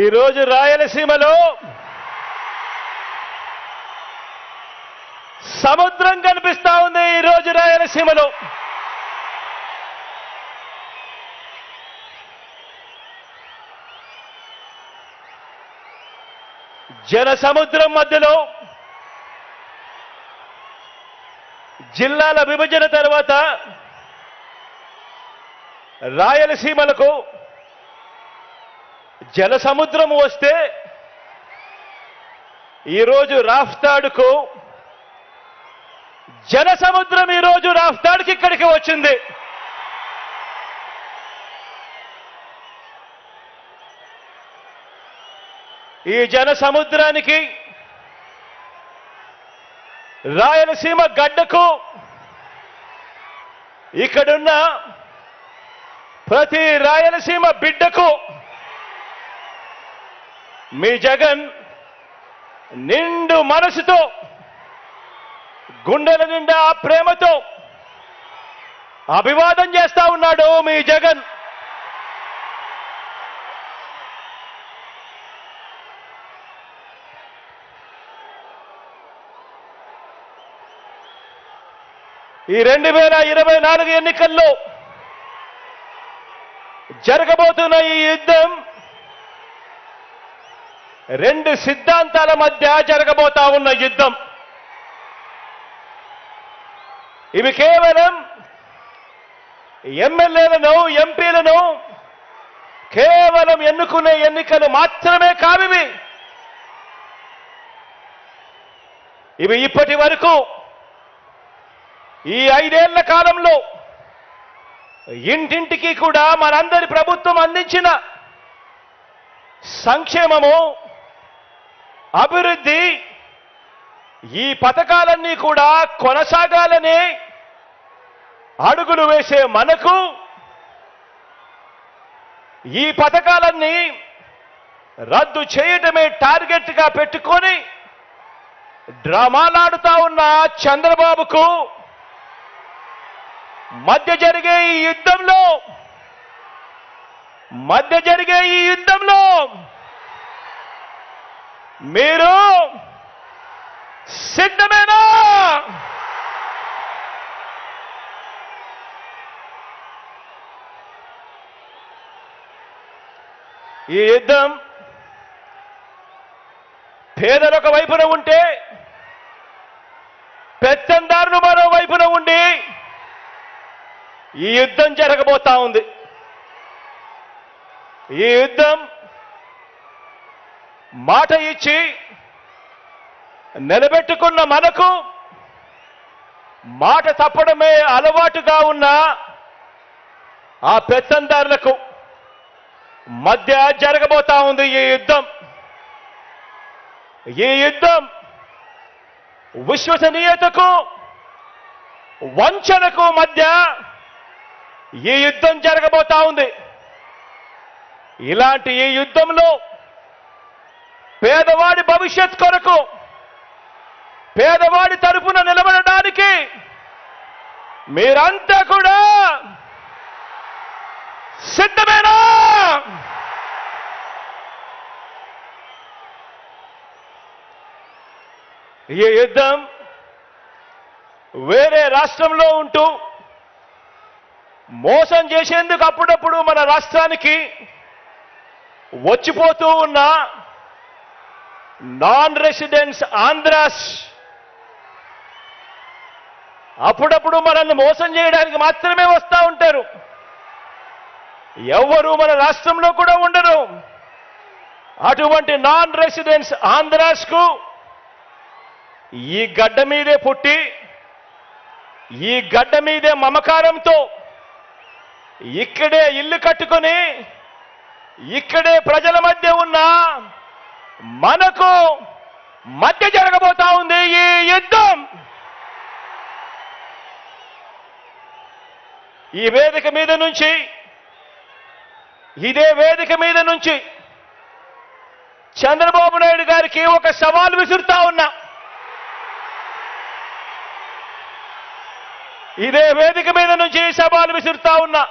ఈరోజు రాయలసీమలో సముద్రం కనిపిస్తా ఉంది. ఈరోజు రాయలసీమలో జన సముద్రం మధ్యలో జిల్లాల విభజన తర్వాత రాయలసీమలకు జల సముద్రం వస్తే ఈరోజు రాఫ్తాడుకు జన సముద్రం ఈరోజు రాఫ్తాడుకి ఇక్కడికి వచ్చింది. ఈ జన సముద్రానికి రాయలసీమ గడ్డకు ఇక్కడున్న ప్రతి రాయలసీమ బిడ్డకు మీ జగన్ నిండు మనసుతో గుండెల నిండా ప్రేమతో అభివాదం చేస్తా ఉన్నాడు. మీ జగన్ ఈ 2024 ఎన్నికల్లో జరగబోతున్న ఈ యుద్ధం రెండు సిద్ధాంతాల మధ్య జరగబోతా ఉన్న యుద్ధం. ఇవి కేవలం ఎమ్మెల్యేలను ఎంపీలను కేవలం ఎన్నుకునే ఎన్నికలు మాత్రమే కావివి. ఇవి ఇప్పటి వరకు ఈ 5 ఏళ్ల కాలంలో ఇంటింటికి కూడా మనందరి ప్రభుత్వం అందించిన సంక్షేమము, అభివృద్ధి, ఈ పథకాలన్నీ కూడా కొనసాగాలని అడుగులు వేసే మనకు ఈ పథకాలన్నీ రద్దు చేయటమే టార్గెట్గా పెట్టుకొని డ్రామాలాడుతా ఉన్న చంద్రబాబుకు మధ్య జరిగే ఈ యుద్ధంలో మీరు సిద్ధమేనా? ఈ యుద్ధం పేదలొక వైపున ఉంటే పెత్తందారులు మరో వైపున ఉండి ఈ యుద్ధం జరగబోతా ఉంది. ఈ యుద్ధం మాట ఇచ్చి నిలబెట్టుకున్న మనకు మాట తప్పడమే అలవాటుగా ఉన్న ఆ పెత్తందారులకు మధ్య జరగబోతా ఉంది ఈ యుద్ధం. ఈ యుద్ధం విశ్వసనీయతకు వంచనకు మధ్య ఈ యుద్ధం జరగబోతా ఉంది. ఇలాంటి ఈ యుద్ధంలో పేదవాడి భవిష్యత్ కొరకు, పేదవాడి తరపున నిలబడడానికి మీరంతా కూడా సిద్ధమేనా? ఈ యుద్ధం వేరే రాష్ట్రంలో ఉంటూ మోసం చేసేందుకు అప్పుడప్పుడు మన రాష్ట్రానికి వచ్చిపోతూ ఉన్న నాన్ రెసిడెంట్స్ ఆంధ్రాస్ అప్పుడప్పుడు మనల్ని మోసం చేయడానికి మాత్రమే వస్తూ ఉంటారు. ఎవ్వరూ మన రాష్ట్రంలో కూడా ఉండరు. అటువంటి నాన్ రెసిడెంట్స్ ఆంధ్రాస్కు ఈ గడ్డ మీదే పుట్టి, ఈ గడ్డ మీదే మమకారంతో ఇక్కడే ఇల్లు కట్టుకొని ఇక్కడే ప్రజల మధ్య ఉన్న మనకు మధ్య జరగబోతా ఉంది ఈ యుద్ధం. ఈ వేదిక మీద నుంచి, ఇదే వేదిక మీద నుంచి చంద్రబాబు నాయుడు గారికి ఒక సవాల్ విసురుతా ఉన్నా. ఇదే వేదిక మీద నుంచి సవాల్ విసురుతా ఉన్నా.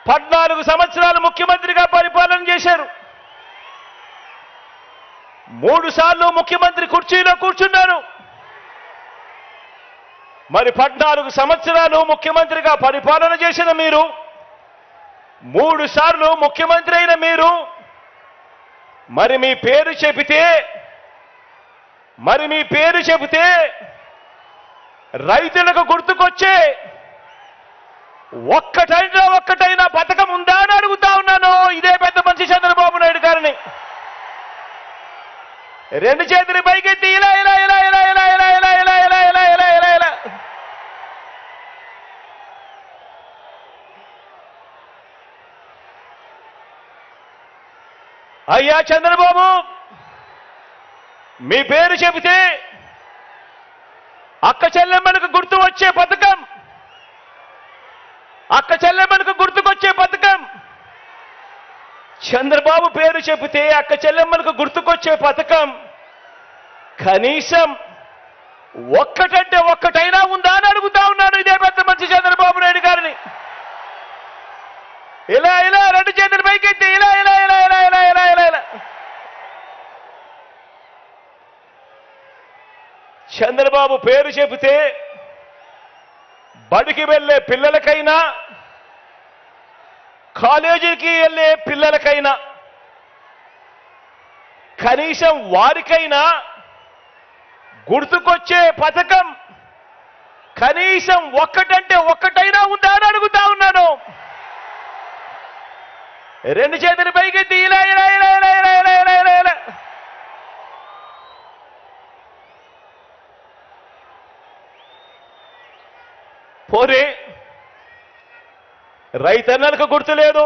14 సంవత్సరాలు ముఖ్యమంత్రిగా పరిపాలన చేశారు. 3 సార్లు ముఖ్యమంత్రి కుర్చీలో కూర్చున్నారు. మరి 14 సంవత్సరాలు ముఖ్యమంత్రిగా పరిపాలన చేసిన మీరు, 3 సార్లు ముఖ్యమంత్రి అయిన మీరు, మరి మీ పేరు చెబితే రైతులకు గుర్తుకొచ్చే ఒక్కటైనా పథకం ఉందా అని అడుగుతా ఉన్నాను ఇదే పెద్ద మనిషి చంద్రబాబు నాయుడు గారిని. 2 చేతులు పైకెత్తి ఇలా ఇలా ఇలా ఇలా ఇలా ఇలా ఇలా ఇలా ఇలా ఇలా ఇలా ఇలా ఇలా. అయ్యా చంద్రబాబు, మీ పేరు చెబితే అక్క చెల్లెమ్మలకు గుర్తు వచ్చే పథకం, చంద్రబాబు పేరు చెబితే అక్క చెల్లెమ్మలకు గుర్తుకొచ్చే పథకం కనీసం ఒక్కటైనా ఉందా అని అడుగుతా ఉన్నాను ఇదే పెద్ద మనిషి చంద్రబాబు నాయుడు గారిని. ఇలా ఇలా 2 చేతులు పైకెత్తి ఇలా ఇలా ఇలా ఇలా ఇలా ఇలా ఇలా ఇలా. చంద్రబాబు పేరు చెబితే బడికి వెళ్ళే పిల్లలకైనా, కాలేజీకి వెళ్ళే పిల్లలకైనా, కనీసం వారికైనా గుర్తుకొచ్చే పథకం కనీసం ఒక్కటైనా ఉందా అని అడుగుతా ఉన్నాను. 2 చేతులు పైకెత్తి ఇలా ఇలా ఇలా ఇలా ఇలా ఇలా ఇలా ఇలా ఇలా. పోనీ రైతన్నలకు గుర్తు లేదు,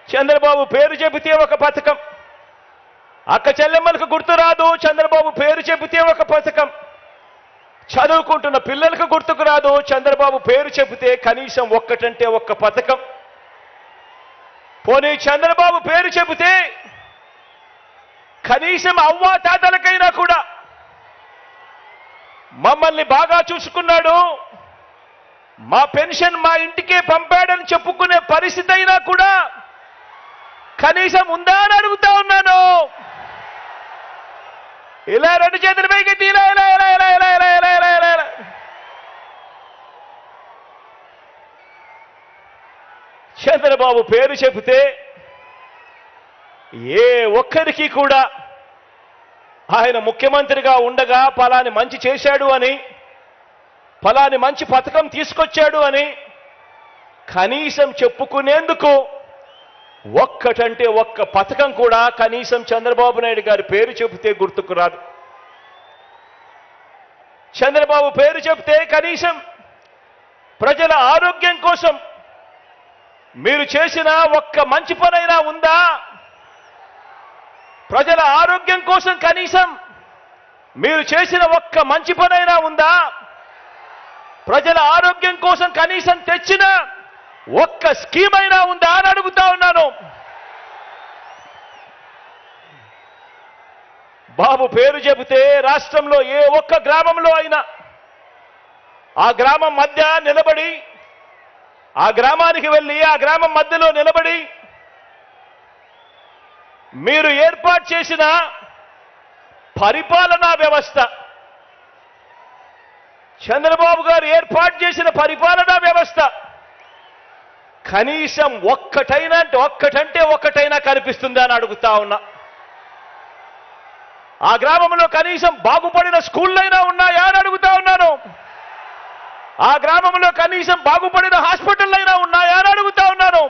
చంద్రబాబు పేరు చెబితే ఒక పథకం. అక్క చెల్లెమ్మలకు గుర్తు రాదు, చంద్రబాబు పేరు చెబితే ఒక పథకం. చదువుకుంటున్న పిల్లలకు గుర్తుకు రాదు, చంద్రబాబు పేరు చెబితే కనీసం ఒక్క పథకం. పోనీ చంద్రబాబు పేరు చెబితే కనీసం అవ్వా తాతలకైనా కూడా మమ్మల్ని బాగా చూసుకున్నాడు, మా పెన్షన్ మా ఇంటికే పంపాడని చెప్పుకునే పరిస్థితి అయినా కూడా కనీసం ఉందా అని అడుగుతా ఉన్నాను. ఇలా 2 చేతుల పైకెత్తి ఇలా ఇలా ఇలా ఇలా ఇలా ఇలా ఇలా ఇలా ఇలా ఇలా. చంద్రబాబు పేరు చెబితే ఏ ఒక్కరికి కూడా ఆయన ముఖ్యమంత్రిగా ఉండగా పలాని మంచి చేశాడు అని, ఫలాని మంచి పథకం తీసుకొచ్చాడు అని కనీసం చెప్పుకునేందుకు ఒక్క పథకం కూడా కనీసం చంద్రబాబు నాయుడు గారి పేరు చెబితే గుర్తుకు రాదు. చంద్రబాబు పేరు చెబితే కనీసం ప్రజల ఆరోగ్యం కోసం మీరు చేసిన ఒక్క మంచి పనైనా ఉందా? ప్రజల ఆరోగ్యం కోసం కనీసం మీరు చేసిన ఒక్క మంచి పనైనా ఉందా? ప్రజల ఆరోగ్యం కోసం కనీసం తెచ్చిన ఒక్క స్కీమ్ అయినా ఉందా అని అడుగుతా ఉన్నాను. బాబు పేరు చెబితే రాష్ట్రంలో ఏ ఒక్క గ్రామంలో అయినా ఆ గ్రామం మధ్య నిలబడి, ఆ గ్రామానికి వెళ్ళి ఆ గ్రామం మధ్యలో నిలబడి మీరు ఏర్పాటు చేసిన పరిపాలనా వ్యవస్థ, చంద్రబాబు గారు ఏర్పాటు చేసిన పరిపాలనా వ్యవస్థ కనీసం ఒక్కటైనా కనిపిస్తుందా అని అడుగుతా ఉన్నా. ఆ గ్రామంలో కనీసం బాగుపడిన స్కూళ్ళైనా ఉన్నాయా అని అడుగుతా ఉన్నాను. ఆ గ్రామంలో కనీసం బాగుపడిన హాస్పిటళ్ళైనా ఉన్నాయా అని అడుగుతా ఉన్నాను.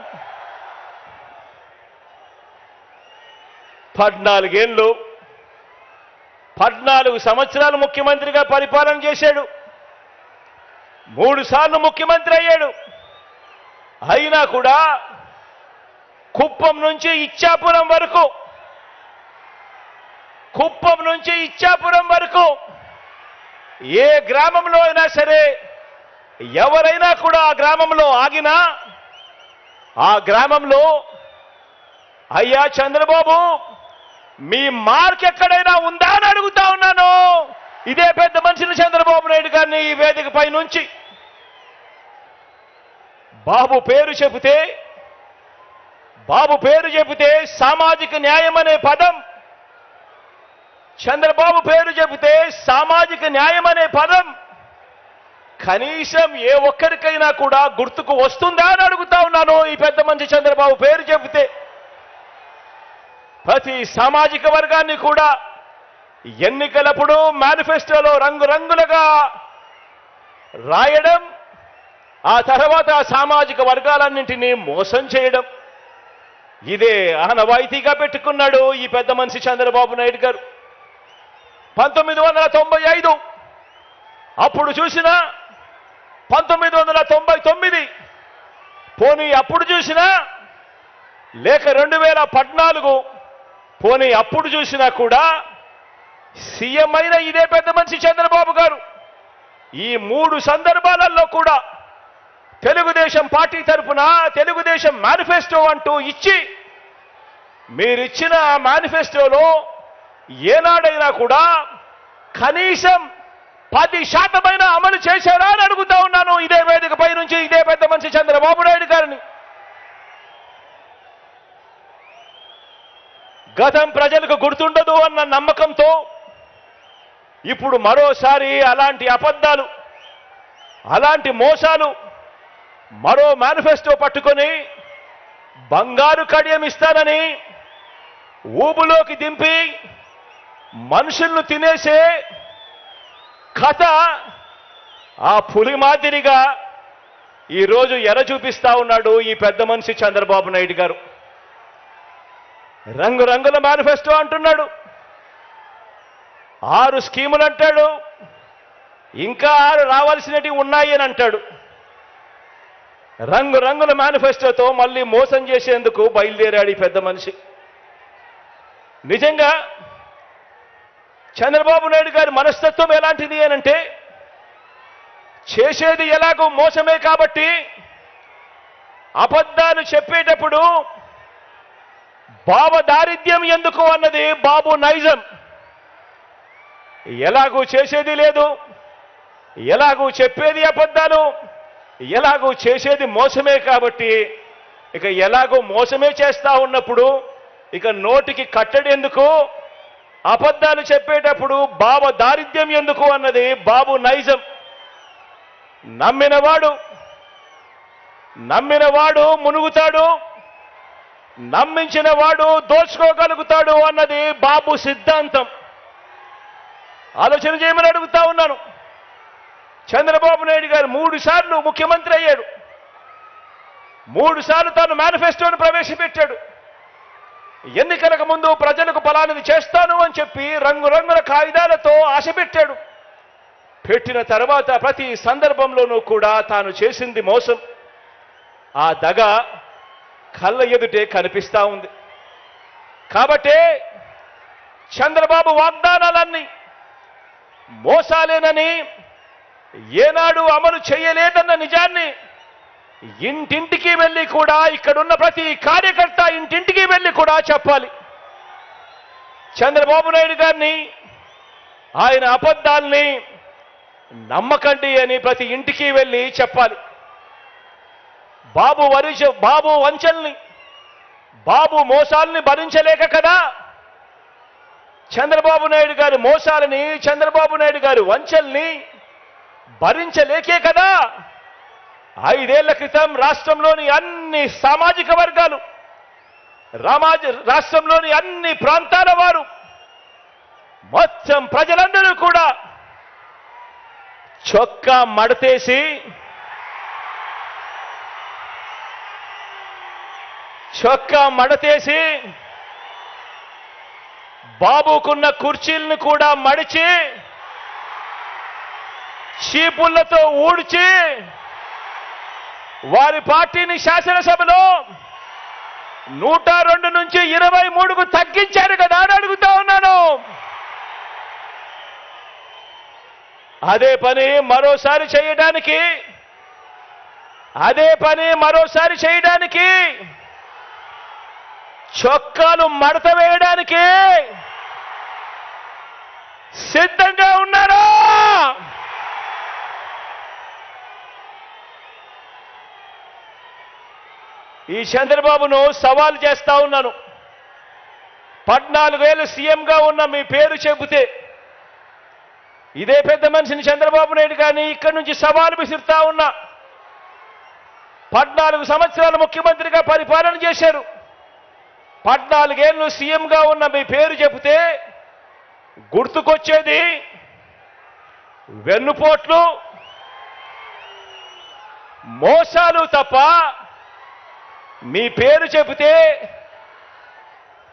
14 సంవత్సరాలు ముఖ్యమంత్రిగా పరిపాలన చేశాడు, 3 సార్లు ముఖ్యమంత్రి అయ్యాడు. అయినా కూడా కుప్పం నుంచి ఇచ్చాపురం వరకు ఏ గ్రామంలో అయినా సరే ఎవరైనా కూడా ఆ గ్రామంలో ఆగినా ఆ గ్రామంలో అయ్యా చంద్రబాబు మీ మార్క్ ఎక్కడైనా ఉందా అని అడుగుతా ఉన్నాను ఇదే పెద్ద మనిషిని చంద్రబాబు నాయుడు గారిని ఈ వేదికపై నుంచి. బాబు పేరు చెబితే బాబు పేరు చెబితే సామాజిక న్యాయం అనే పదం, చంద్రబాబు పేరు చెబితే సామాజిక న్యాయం అనే పదం కనీసం ఏ ఒక్కరికైనా కూడా గుర్తుకు వస్తుందా అని అడుగుతా ఉన్నాను. ఈ పెద్ద మనిషి చంద్రబాబు పేరు చెబితే ప్రతి సామాజిక వర్గాన్ని కూడా ఎన్నికలప్పుడు మేనిఫెస్టోలో రంగురంగులుగా రాయడం, ఆ తర్వాత ఆ సామాజిక వర్గాలన్నింటినీ మోసం చేయడం, ఇదే ఆనవాయితీగా పెట్టుకున్నాడు ఈ పెద్ద మనిషి చంద్రబాబు నాయుడు గారు. 1995 అప్పుడు చూసినా, 1999 పోనీ అప్పుడు చూసినా, లేక 2014 పోనీ అప్పుడు చూసినా కూడా సీఎం అయిన ఇదే పెద్ద మనిషి చంద్రబాబు గారు ఈ 3 సందర్భాలలో కూడా తెలుగుదేశం పార్టీ తరఫున తెలుగుదేశం మేనిఫెస్టో అంటూ ఇచ్చి, మీరిచ్చిన మేనిఫెస్టోలో ఏనాడైనా కూడా కనీసం 10% అమలు చేశారా అని అడుగుతా ఉన్నాను ఇదే వేదికపై నుంచి ఇదే పెద్ద మనిషి చంద్రబాబు నాయుడు గారిని. గతం ప్రజలకు గుర్తుండదు అన్న నమ్మకంతో ఇప్పుడు మరోసారి అలాంటి అబద్ధాలు, అలాంటి మోసాలు, మరో మేనిఫెస్టో పట్టుకొని బంగారు కడియం ఇస్తానని ఊబులోకి దింపి మనుషులను తినేసే కథ ఆ పులి మాదిరిగా ఈరోజు ఎర చూపిస్తా ఉన్నాడు ఈ పెద్ద మనిషి చంద్రబాబు నాయుడు గారు. రంగురంగుల మేనిఫెస్టో అంటున్నాడు, 6 స్కీములు అంటాడు, ఇంకా 6 రావాల్సినవి ఉన్నాయి అని అంటాడు. రంగురంగుల మేనిఫెస్టోతో మళ్ళీ మోసం చేసేందుకు బయలుదేరాడు ఈ పెద్ద మనిషి. నిజంగా చంద్రబాబు నాయుడు గారి మనస్తత్వం ఎలాంటిది అనంటే, చేసేది ఎలాగో మోసమే కాబట్టి అబద్ధాలు చెప్పేటప్పుడు బాబు దారిద్ర్యం ఎందుకు అన్నది బాబు నైజం. ఎలాగూ చేసేది లేదు, ఎలాగూ చెప్పేది అబద్ధాలు, ఎలాగూ చేసేది మోసమే కాబట్టి ఇక ఎలాగో మోసమే చేస్తా ఉన్నప్పుడు ఇక నోటికి కట్టడి ఎందుకు, అబద్ధాలు చెప్పేటప్పుడు బాబు దారిద్ర్యం ఎందుకు అన్నది బాబు నైజం. నమ్మినవాడు మునుగుతాడు, నమ్మించిన వాడు దోచుకోగలుగుతాడు అన్నది బాబు సిద్ధాంతం. ఆలోచన చేయమని అడుగుతా ఉన్నాను. చంద్రబాబు నాయుడు గారు 3 సార్లు ముఖ్యమంత్రి అయ్యాడు, 3 సార్లు తాను మేనిఫెస్టోను ప్రవేశపెట్టాడు. ఎన్నికలకు ముందు ప్రజలకు ఫలానిది చేస్తాను అని చెప్పి రంగురంగుల కాగితాలతో ఆశ పెట్టాడు. పెట్టిన తర్వాత ప్రతి సందర్భంలోనూ కూడా తాను చేసింది మోసం. ఆ దగ కళ్ళ ఎదుటే కనిపిస్తా ఉంది. కాబట్టే చంద్రబాబు వాగ్దానాలన్నీ మోసాలేనని, ఏనాడు అమలు చేయలేదన్న నిజాన్ని ఇంటింటికి వెళ్ళి కూడా, ఇక్కడున్న ప్రతి కార్యకర్త ఇంటింటికి వెళ్ళి కూడా చెప్పాలి. చంద్రబాబు నాయుడు గారిని, ఆయన అబద్ధాల్ని నమ్మకండి అని ప్రతి ఇంటికి వెళ్ళి చెప్పాలి. బాబు వంచల్ని, బాబు మోసాలని భరించలేక కదా, చంద్రబాబు నాయుడు గారి మోసాలని, చంద్రబాబు నాయుడు గారి వంచల్ని భరించలేకే కదా 5 ఏళ్ల క్రితం రాష్ట్రంలోని అన్ని సామాజిక వర్గాలు, రాష్ట్రంలోని అన్ని ప్రాంతాల వారు, మొత్తం ప్రజలందరూ కూడా చొక్కా మడతేసి బాబుకున్న కుర్చీలను కూడా మడిచి చీపుళ్లతో ఊడ్చి వారి పార్టీని శాసనసభలో 102 నుంచి 23కు తగ్గించారు కదా అని అడుగుతా ఉన్నాను. అదే పని మరోసారి చేయడానికి చొక్కాలు మడత వేయడానికి సిద్ధంగా ఉన్నారా? ఈ చంద్రబాబును సవాల్ చేస్తా ఉన్నాను. 14 ఏళ్ళు సీఎంగా ఉన్న మీ పేరు చెబితే ఇదే పెద్ద మనిషిని చంద్రబాబు నాయుడు గారిని ఇక్కడి నుంచి సవాలు విసురుతా ఉన్నా. 14 సంవత్సరాలు ముఖ్యమంత్రిగా పరిపాలన చేశారు. 14 ఏళ్ళు సీఎంగా ఉన్న మీ పేరు చెబితే గుర్తుకొచ్చేది వెన్నుపోట్లు, మోసాలు తప్ప మీ పేరు చెబితే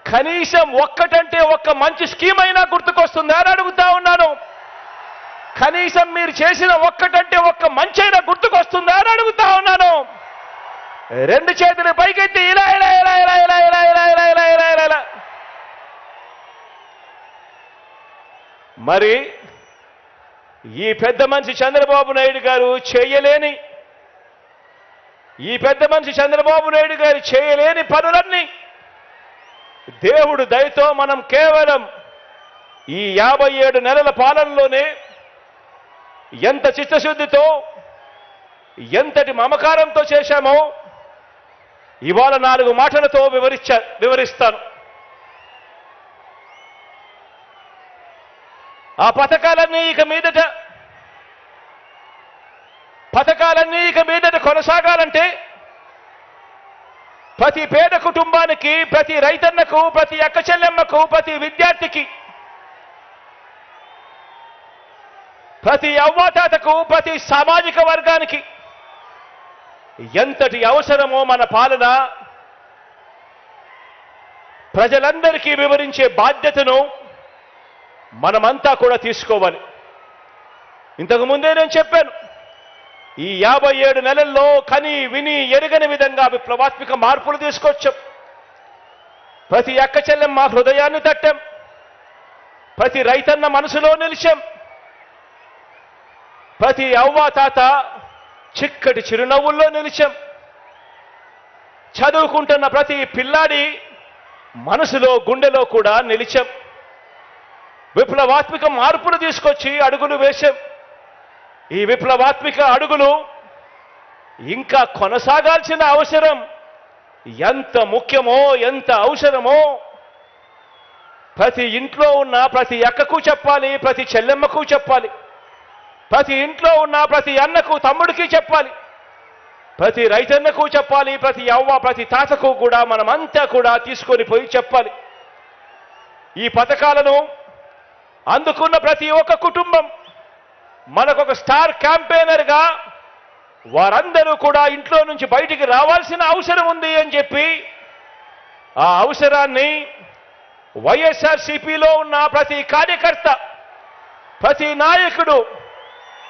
కనీసం ఒక్కటంటే ఒక్క మంచి స్కీమ్ అయినా గుర్తుకొస్తుందా అని అడుగుతా ఉన్నాను. కనీసం మీరు చేసిన ఒక్కటంటే ఒక్క మంచైనా గుర్తుకొస్తుందా అని అడుగుతా ఉన్నాను. 2 చేతులు పైకెత్తి ఇలా ఇలా ఇలా ఇలా ఇలా ఇలా ఇలా ఇలా ఇలా ఇలా ఇలా ఇలా. మరి ఈ పెద్ద మనిషి చంద్రబాబు నాయుడు గారు చేయలేని పనులన్నీ దేవుడు దయతో మనం కేవలం ఈ 57 నెలల పాలనలోనే ఎంత చిత్తశుద్ధితో, ఎంతటి మమకారంతో చేశామో ఇవాళ 4 మాటలతో వివరిస్తాను. ఆ పథకాలన్నీ ఇక మీదట కొనసాగాలంటే ప్రతి పేద కుటుంబానికి, ప్రతి రైతన్నకు, ప్రతి అక్క చెల్లెమ్మకు, ప్రతి విద్యార్థికి, ప్రతి అవ్వాతాతకు, ప్రతి సామాజిక వర్గానికి ఎంతటి అవసరమో మన పాలన ప్రజలందరికీ వివరించే బాధ్యతను మనమంతా కూడా తీసుకోవాలి. ఇంతకు ముందే నేను చెప్పాను, ఈ 57 నెలల్లో కని విని ఎరుగని విధంగా విప్లవాత్మక మార్పులు తీసుకొచ్చాం. ప్రతి అక్క చెల్లెమ్మ హృదయాన్ని తట్టాం, ప్రతి రైతన్న మనసులో నిలిచాం, ప్రతి అవ్వ తాత చిక్కటి చిరునవ్వుల్లో నిలిచాం, చదువుకుంటున్న ప్రతి పిల్లాడి మనసులో గుండెలో కూడా నిలిచాం. విప్లవాత్మక మార్పులు తీసుకొచ్చి అడుగులు వేశాం. ఈ విప్లవాత్మక అడుగులు ఇంకా కొనసాగాల్సిన అవసరం ఎంత ముఖ్యమో, ఎంత అవసరమో ప్రతి ఇంట్లో ఉన్న ప్రతి అక్కకు చెప్పాలి, ప్రతి చెల్లెమ్మకు చెప్పాలి, ప్రతి ఇంట్లో ఉన్న ప్రతి అన్నకు తమ్ముడికి చెప్పాలి, ప్రతి రైతన్నకు చెప్పాలి, ప్రతి అవ్వ ప్రతి తాతకు కూడా మనమంతా కూడా తీసుకొని పోయి చెప్పాలి. ఈ పథకాలను అందుకున్న ప్రతి ఒక్క కుటుంబం మనకొక స్టార్ క్యాంపెయినర్గా వారందరూ కూడా ఇంట్లో నుంచి బయటికి రావాల్సిన అవసరం ఉంది అని చెప్పి ఆ అవసరాన్ని వైఎస్ఆర్సీపీలో ఉన్న ప్రతి కార్యకర్త, ప్రతి నాయకుడు,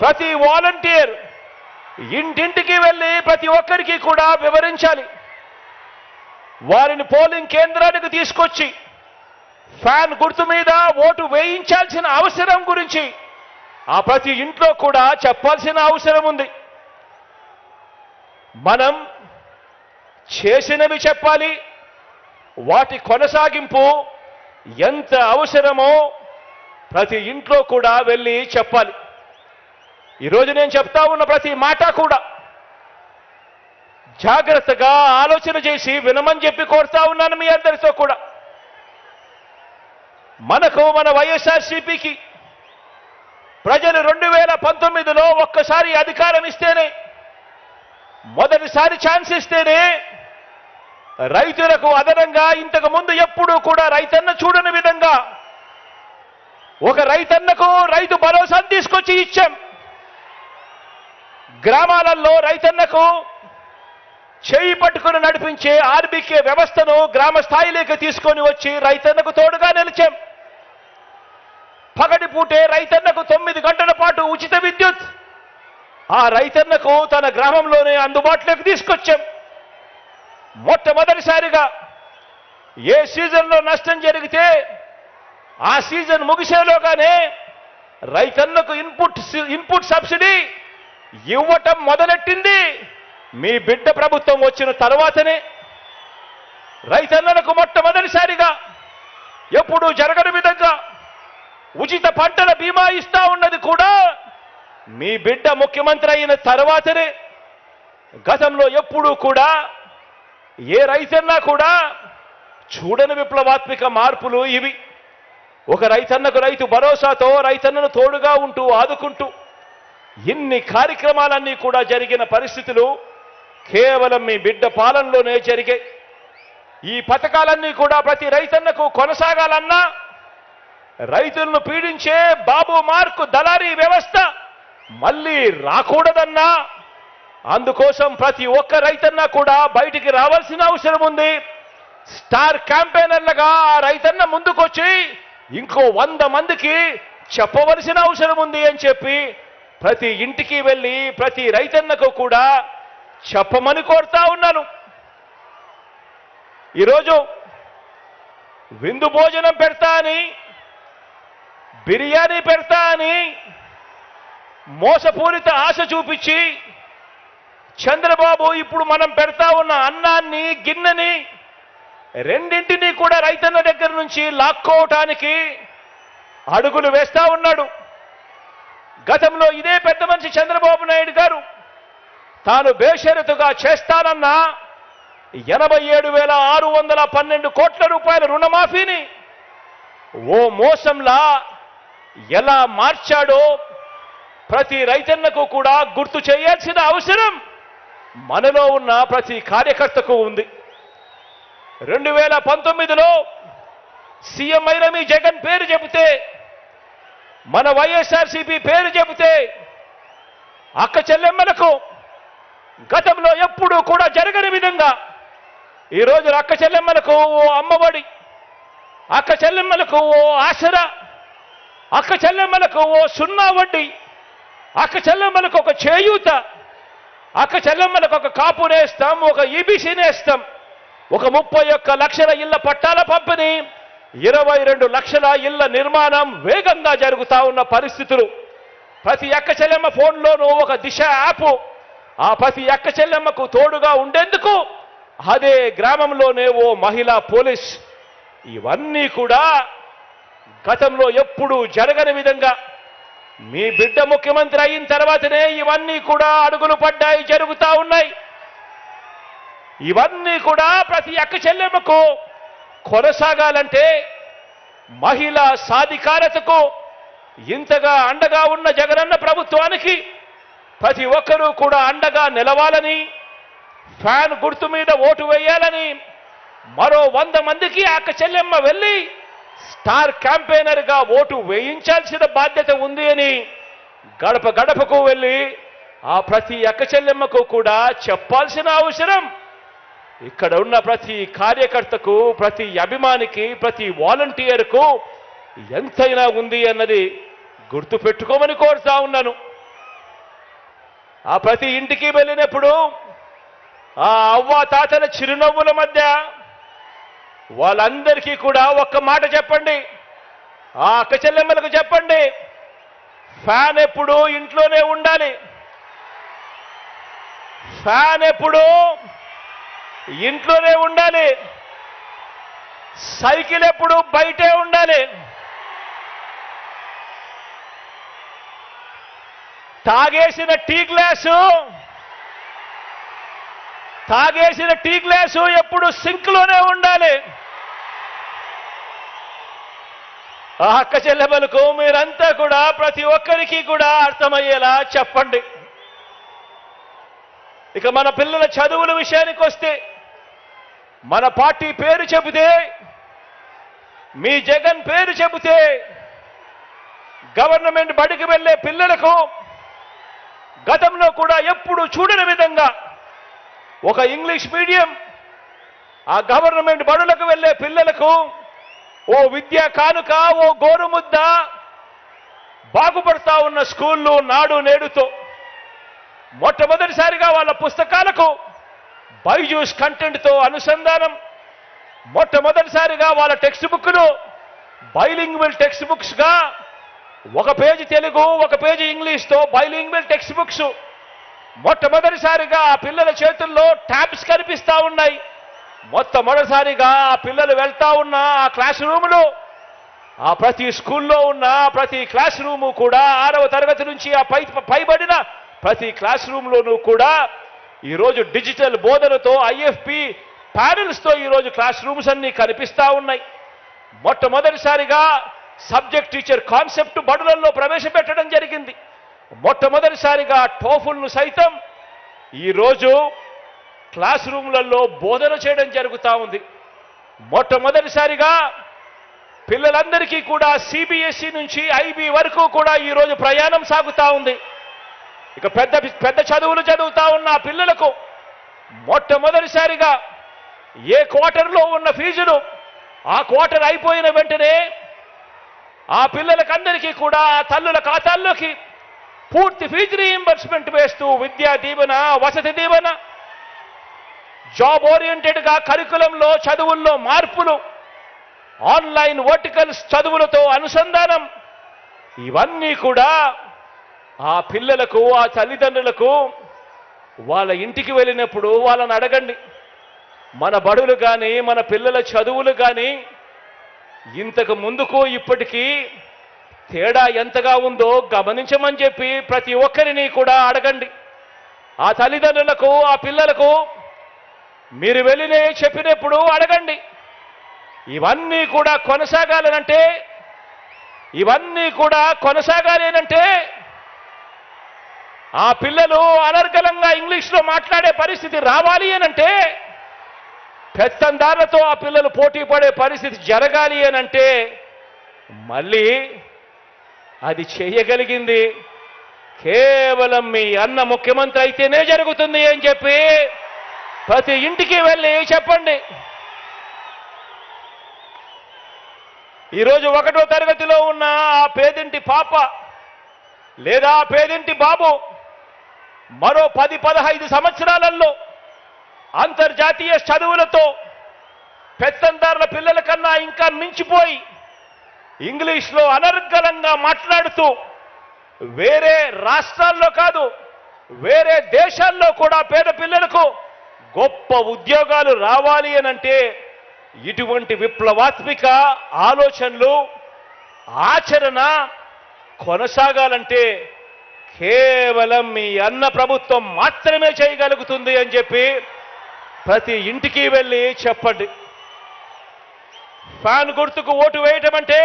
ప్రతి వాలంటీర్ ఇంటింటికి వెళ్ళి ప్రతి ఒక్కరికి కూడా వివరించాలి. వారిని పోలింగ్ కేంద్రానికి తీసుకొచ్చి ఫ్యాన్ గుర్తు మీద ఓటు వేయించాల్సిన అవసరం గురించి ఆ ప్రతి ఇంట్లో కూడా చెప్పాల్సిన అవసరం ఉంది. మనం చేసినవి చెప్పాలి, వాటి కొనసాగింపు ఎంత అవసరమో ప్రతి ఇంట్లో కూడా వెళ్ళి చెప్పాలి. ఈరోజు నేను చెప్తా ఉన్న ప్రతి మాట కూడా జాగ్రత్తగా ఆలోచన చేసి వినమని చెప్పి కోరుతా ఉన్నాను మీ అందరితో కూడా. మన వైఎస్ఆర్సీపీకి ప్రజలు 2019లో ఒక్కసారి అధికారం ఇస్తేనే, మొదటిసారి ఛాన్స్ ఇస్తేనే రైతులకు అదనంగా ఇంతకు ముందు ఎప్పుడూ కూడా రైతన్న చూడని విధంగా ఒక రైతన్నకు రైతు భరోసాను తీసుకొచ్చి ఇచ్చాం. గ్రామాలలో రైతన్నకు చేయి పట్టుకుని నడిపించే ఆర్బీకే వ్యవస్థను గ్రామ స్థాయిలోకి తీసుకొని వచ్చి రైతన్నకు తోడుగా నిలిచాం. పగటి పూటే రైతన్నకు 9 గంటల పాటు ఉచిత విద్యుత్ ఆ రైతన్నకు తన గ్రామంలోనే అందుబాటులోకి తీసుకొచ్చాం. మొట్టమొదటిసారిగా ఏ సీజన్లో నష్టం జరిగితే ఆ సీజన్ ముగిసేలోగానే రైతన్నకు ఇన్పుట్ సబ్సిడీ ఇవ్వటం మొదలెట్టింది మీ బిడ్డ ప్రభుత్వం వచ్చిన తర్వాతనే. రైతన్నలకు మొట్టమొదటిసారిగా ఎప్పుడూ జరగని విధంగా ఉచిత పంటల బీమా ఇస్తా ఉన్నది కూడా మీ బిడ్డ ముఖ్యమంత్రి అయిన తర్వాతనే. గతంలో ఎప్పుడూ కూడా ఏ రైతన్నా కూడా చూడని విప్లవాత్మక మార్పులు ఇవి. ఒక రైతన్నకు రైతు భరోసాతో రైతన్నను తోడుగా ఉంటూ ఆదుకుంటూ ఇన్ని కార్యక్రమాలన్నీ కూడా జరిగిన పరిస్థితులు కేవలం మీ బిడ్డ పాలనలోనే జరిగాయి. ఈ పథకాలన్నీ కూడా ప్రతి రైతన్నకు కొనసాగాలన్నా, రైతులను పీడించే బాబు మార్కు దళారీ వ్యవస్థ మళ్ళీ రాకూడదన్నా, అందుకోసం ప్రతి ఒక్క రైతన్న కూడా బయటికి రావాల్సిన అవసరం ఉంది. స్టార్ క్యాంపెయినర్లుగా ఆ రైతన్న ముందుకొచ్చి ఇంకో 100 మందికి చెప్పవలసిన అవసరం ఉంది అని చెప్పి ప్రతి ఇంటికి వెళ్ళి ప్రతి రైతన్నకు కూడా చెప్పమని కోరుతా ఉన్నాను. ఈరోజు విందు భోజనం పెడతా అని, బిర్యానీ పెడతా అని మోసపూరిత ఆశ చూపించి చంద్రబాబు ఇప్పుడు మనం పెడతా ఉన్న అన్నాన్ని, గిన్నెని రెండింటినీ కూడా రైతన్న దగ్గర నుంచి లాక్కోవటానికి అడుగులు వేస్తా ఉన్నాడు. గతంలో ఇదే పెద్ద మనిషి చంద్రబాబు నాయుడు గారు తాను బేషరతుగా చేస్తానన్న 87,612 కోట్ల రూపాయల రుణమాఫీని ఓ మోసంలా ఎలా మార్చాడో ప్రతి రైతన్నకు కూడా గుర్తు చేయాల్సిన అవసరం మనలో ఉన్న ప్రతి కార్యకర్తకు ఉంది. 2019లో సీఎం అయిన మీ జగన్ పేరు చెబితే, మన వైఎస్ఆర్సీపీ పేరు చెబితే అక్క చెల్లెమ్మలకు గతంలో ఎప్పుడూ కూడా జరగని విధంగా ఈరోజు అక్క చెల్లెమ్మలకు ఓ అమ్మఒడి, అక్క చెల్లెమ్మలకు ఓ ఆసరా, అక్క చెల్లెమ్మలకు ఓ 0 వడ్డీ, అక్క చెల్లెమ్మలకు ఒక చేయూత, అక్క చెల్లెమ్మలకు ఒక కాపు నేస్తాం, ఒక ఈబీసీ నేస్తాం, ఒక 31 లక్షల ఇళ్ల పట్టాల పంపిణీ, 22 లక్షల ఇళ్ల నిర్మాణం వేగంగా జరుగుతా ఉన్న పరిస్థితులు. ప్రతి అక్క చెల్లెమ్మ ఫోన్లోనూ ఒక దిశ యాప్, ఆ ప్రతి అక్క చెల్లెమ్మకు తోడుగా ఉండేందుకు అదే గ్రామంలోనే ఓ మహిళా పోలీస్. ఇవన్నీ కూడా గతంలో ఎప్పుడూ జరగని విధంగా మీ బిడ్డ ముఖ్యమంత్రి అయిన తర్వాతనే ఇవన్నీ కూడా అడుగులు పడ్డాయి, జరుగుతూ ఉన్నాయి. ఇవన్నీ కూడా ప్రతి అక్క చెల్లెమ్మకు కొనసాగాలంటే, మహిళా సాధికారతకు ఇంతగా అండగా ఉన్న జగనన్న ప్రభుత్వానికి ప్రతి ఒక్కరూ కూడా అండగా నిలవాలని, ఫ్యాన్ గుర్తు మీద ఓటు వేయాలని, మరో 100 మందికి అక్క చెల్లెమ్మ వెళ్ళి స్టార్ క్యాంపెయినర్గా ఓటు వేయించాల్సిన బాధ్యత ఉంది అని గడప గడపకు వెళ్ళి ఆ ప్రతి అక్క చెల్లెమ్మకు కూడా చెప్పాల్సిన అవసరం ఇక్కడ ఉన్న ప్రతి కార్యకర్తకు, ప్రతి అభిమానికి, ప్రతి వాలంటీర్కు ఎంతైనా ఉంది అన్నది గుర్తు పెట్టుకోమని కోరుతా ఉన్నాను. ఆ ప్రతి ఇంటికి వెళ్ళినప్పుడు ఆ అవ్వ తాతల చిరునవ్వుల మధ్య వాళ్ళందరికీ కూడా ఒక్క మాట చెప్పండి, ఆ అక్క చెల్లెమ్మలకు చెప్పండి, ఫ్యాన్ ఎప్పుడు ఇంట్లోనే ఉండాలి, ఫ్యాన్ ఎప్పుడు ఇంట్లోనే ఉండాలి, సైకిల్ ఎప్పుడు బయటే ఉండాలి, తాగేసిన టీ గ్లాసు ఎప్పుడు సింక్లోనే ఉండాలి. ఆ అక్క చెల్లెమ్మలకు మీరంతా కూడా ప్రతి ఒక్కరికి కూడా అర్థమయ్యేలా చెప్పండి. ఇక మన పిల్లల చదువుల విషయానికి వస్తే, మన పార్టీ పేరు చెబితే, మీ జగన్ పేరు చెబితే గవర్నమెంట్ బడికి వెళ్ళే పిల్లలకు గతంలో కూడా ఎప్పుడు చూడని విధంగా ఒక ఇంగ్లీష్ మీడియం, ఆ గవర్నమెంట్ బడులకు వెళ్ళే పిల్లలకు ఓ విద్యా కానుక, ఓ గోరుముద్ద, బాగుపడతా ఉన్న స్కూళ్ళు నాడు నేడుతో మొట్టమొదటిసారిగా వాళ్ళ పుస్తకాలకు బైజూస్ కంటెంట్తో అనుసంధానం, మొట్టమొదటిసారిగా వాళ్ళ టెక్స్ట్ బుక్లు బైలింగ్వల్ టెక్స్ట్ బుక్స్గా, ఒక పేజీ తెలుగు, ఒక పేజీ ఇంగ్లీష్తో బైలింగ్వల్ టెక్స్ట్ బుక్స్, మొట్టమొదటిసారిగా ఆ పిల్లల చేతుల్లో ట్యాబ్స్ కనిపిస్తా ఉన్నాయి. మొట్టమొదటిసారిగా ఆ పిల్లలు వెళ్తా ఉన్న ఆ క్లాస్ రూములు, ఆ ప్రతి స్కూల్లో ఉన్న ప్రతి క్లాస్ రూము కూడా 6వ తరగతి నుంచి ఆ పైబడిన ప్రతి క్లాస్ రూమ్లోనూ కూడా ఈరోజు డిజిటల్ బోధనతో IFP ప్యానెల్స్తో ఈరోజు క్లాస్ రూమ్స్ అన్నీ కనిపిస్తా ఉన్నాయి. మొట్టమొదటిసారిగా సబ్జెక్ట్ టీచర్ కాన్సెప్ట్ బడులలో ప్రవేశపెట్టడం జరిగింది. మొట్టమొదటిసారిగా టోఫుల్ను సైతం ఈరోజు క్లాస్ రూమ్లలో బోధన చేయడం జరుగుతూ ఉంది. మొట్టమొదటిసారిగా పిల్లలందరికీ కూడా సిబిఎస్ఈ నుంచి ఐబీ వరకు కూడా ఈరోజు ప్రయాణం సాగుతూ ఉంది. ఇక పెద్ద పెద్ద చదువులు చదువుతా ఉన్న పిల్లలకు మొట్టమొదటిసారిగా ఏ క్వార్టర్లో ఉన్న ఫీజులు ఆ క్వార్టర్ అయిపోయిన వెంటనే ఆ పిల్లలకందరికీ కూడా ఆ తల్లుల ఖాతాల్లోకి పూర్తి ఫీజు రీయింబర్స్మెంట్ వేస్తూ విద్యా దీవెన, వసతి దీవెన, జాబ్ ఓరియంటెడ్గా కరికులంలో చదువుల్లో మార్పులు, ఆన్లైన్ వర్టికల్స్ చదువులతో అనుసంధానం, ఇవన్నీ కూడా ఆ పిల్లలకు, ఆ తల్లిదండ్రులకు వాళ్ళ ఇంటికి వెళ్ళినప్పుడు వాళ్ళని అడగండి. మన బడులు కానీ మన పిల్లల చదువులు కానీ ఇంతకు ముందుకు ఇప్పటికీ తేడా ఎంతగా ఉందో గమనించమని చెప్పి ప్రతి ఒక్కరిని కూడా అడగండి. ఆ తల్లిదండ్రులకు, ఆ పిల్లలకు మీరు వెళ్ళినే చెప్పినప్పుడు అడగండి. ఇవన్నీ కూడా కొనసాగాలేనంటే ఆ పిల్లలు అనర్గళంగా ఇంగ్లీష్లో మాట్లాడే పరిస్థితి రావాలి అనంటే, పెత్తందారులతో ఆ పిల్లలు పోటీ పడే పరిస్థితి జరగాలి అనంటే మళ్ళీ అది చేయగలిగింది కేవలం మీ అన్న ముఖ్యమంత్రి అయితేనే జరుగుతుంది అని చెప్పి ప్రతి ఇంటికి వెళ్ళి చెప్పండి. ఈరోజు 1వ తరగతిలో ఉన్న ఆ పేదింటి పాప లేదా ఆ పేదింటి బాబు మరో 10-15 సంవత్సరాలలో అంతర్జాతీయ చదువులతో పెత్తందారుల పిల్లల కన్నా ఇంకా మించిపోయి ఇంగ్లీష్లో అనర్గళంగా మాట్లాడుతూ వేరే రాష్ట్రాల్లో కాదు వేరే దేశాల్లో కూడా పేద పిల్లలకు గొప్ప ఉద్యోగాలు రావాలి అనంటే ఇటువంటి విప్లవాత్మక ఆలోచనలు, ఆచరణ కొనసాగాలంటే కేవలం మీ అన్న ప్రభుత్వం మాత్రమే చేయగలుగుతుంది అని చెప్పి ప్రతి ఇంటికి వెళ్ళి చెప్పండి. ఫ్యాన్ గుర్తుకు ఓటు వేయటం అంటే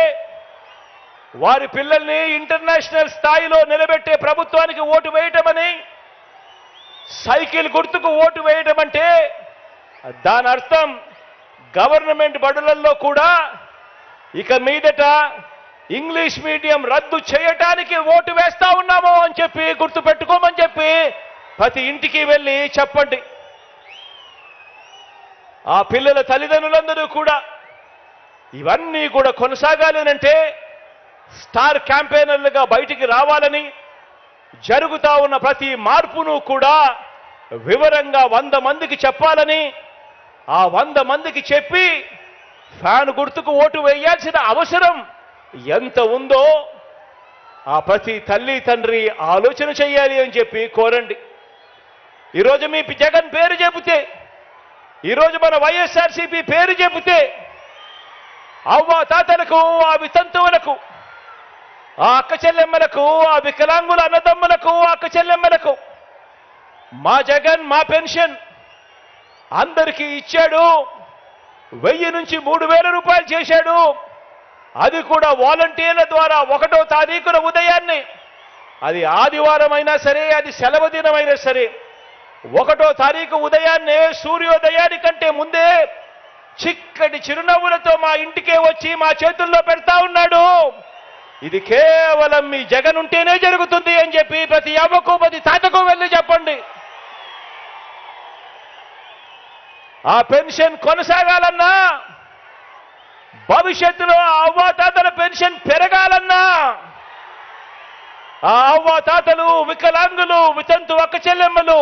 వారి పిల్లల్ని ఇంటర్నేషనల్ స్థాయిలో నిలబెట్టే ప్రభుత్వానికి ఓటు వేయటమని, సైకిల్ గుర్తుకు ఓటు వేయటం అంటే దాని అర్థం గవర్నమెంట్ బడులలో కూడా ఇక మీదట ఇంగ్లీష్ మీడియం రద్దు చేయటానికి ఓటు వేస్తా ఉన్నాము అని చెప్పి గుర్తుపెట్టుకోమని చెప్పి ప్రతి ఇంటికి వెళ్ళి చెప్పండి. ఆ పిల్లల తల్లిదండ్రులందరూ కూడా ఇవన్నీ కూడా కొనసాగాలనంటే స్టార్ క్యాంపెయినర్లుగా బయటికి రావాలని, జరుగుతా ఉన్న ప్రతి మార్పును కూడా వివరంగా 100 మందికి చెప్పాలని, ఆ 100 మందికి చెప్పి ఫ్యాన్ గుర్తుకు ఓటు వేయాల్సిన అవసరం ఎంత ఉందో ఆ ప్రతి తల్లి తండ్రి ఆలోచన చేయాలి అని చెప్పి కోరండి. ఈరోజు మీ జగన్ పేరు చెబితే, ఈరోజు మన వైఎస్ఆర్సీపీ పేరు చెబితే అవ్వ తాతలకు, ఆ వితంతువులకు, ఆ అక్క చెల్లెమ్మలకు, ఆ వికలాంగుల అన్నదమ్ములకు, అక్క చెల్లెమ్మలకు మా జగన్ మా పెన్షన్ అందరికీ ఇచ్చాడు. 1000 నుంచి 3000 రూపాయలు చేశాడు. అది కూడా వాలంటీర్ల ద్వారా 1వ తారీఖున ఉదయాన్నే, అది ఆదివారం అయినా సరే, అది సెలవు దినమైనా సరే, 1వ తారీఖు ఉదయాన్నే సూర్యోదయానికంటే ముందే చిక్కటి చిరునవ్వులతో మా ఇంటికే వచ్చి మా చేతుల్లో పెడతా ఉన్నాడు. ఇది కేవలం మీ జగన్ ఉంటేనే జరుగుతుంది అని చెప్పి ప్రతి అవ్వకు ప్రతి తాతకు వెళ్ళి చెప్పండి. ఆ పెన్షన్ కొనసాగాలన్నా, భవిష్యత్తులో ఆ అవ్వాతాతల పెన్షన్ పెరగాలన్నా, ఆ అవ్వాతాతలు, వికలాంగులు, వితంతు అక్క చెల్లెమ్మలు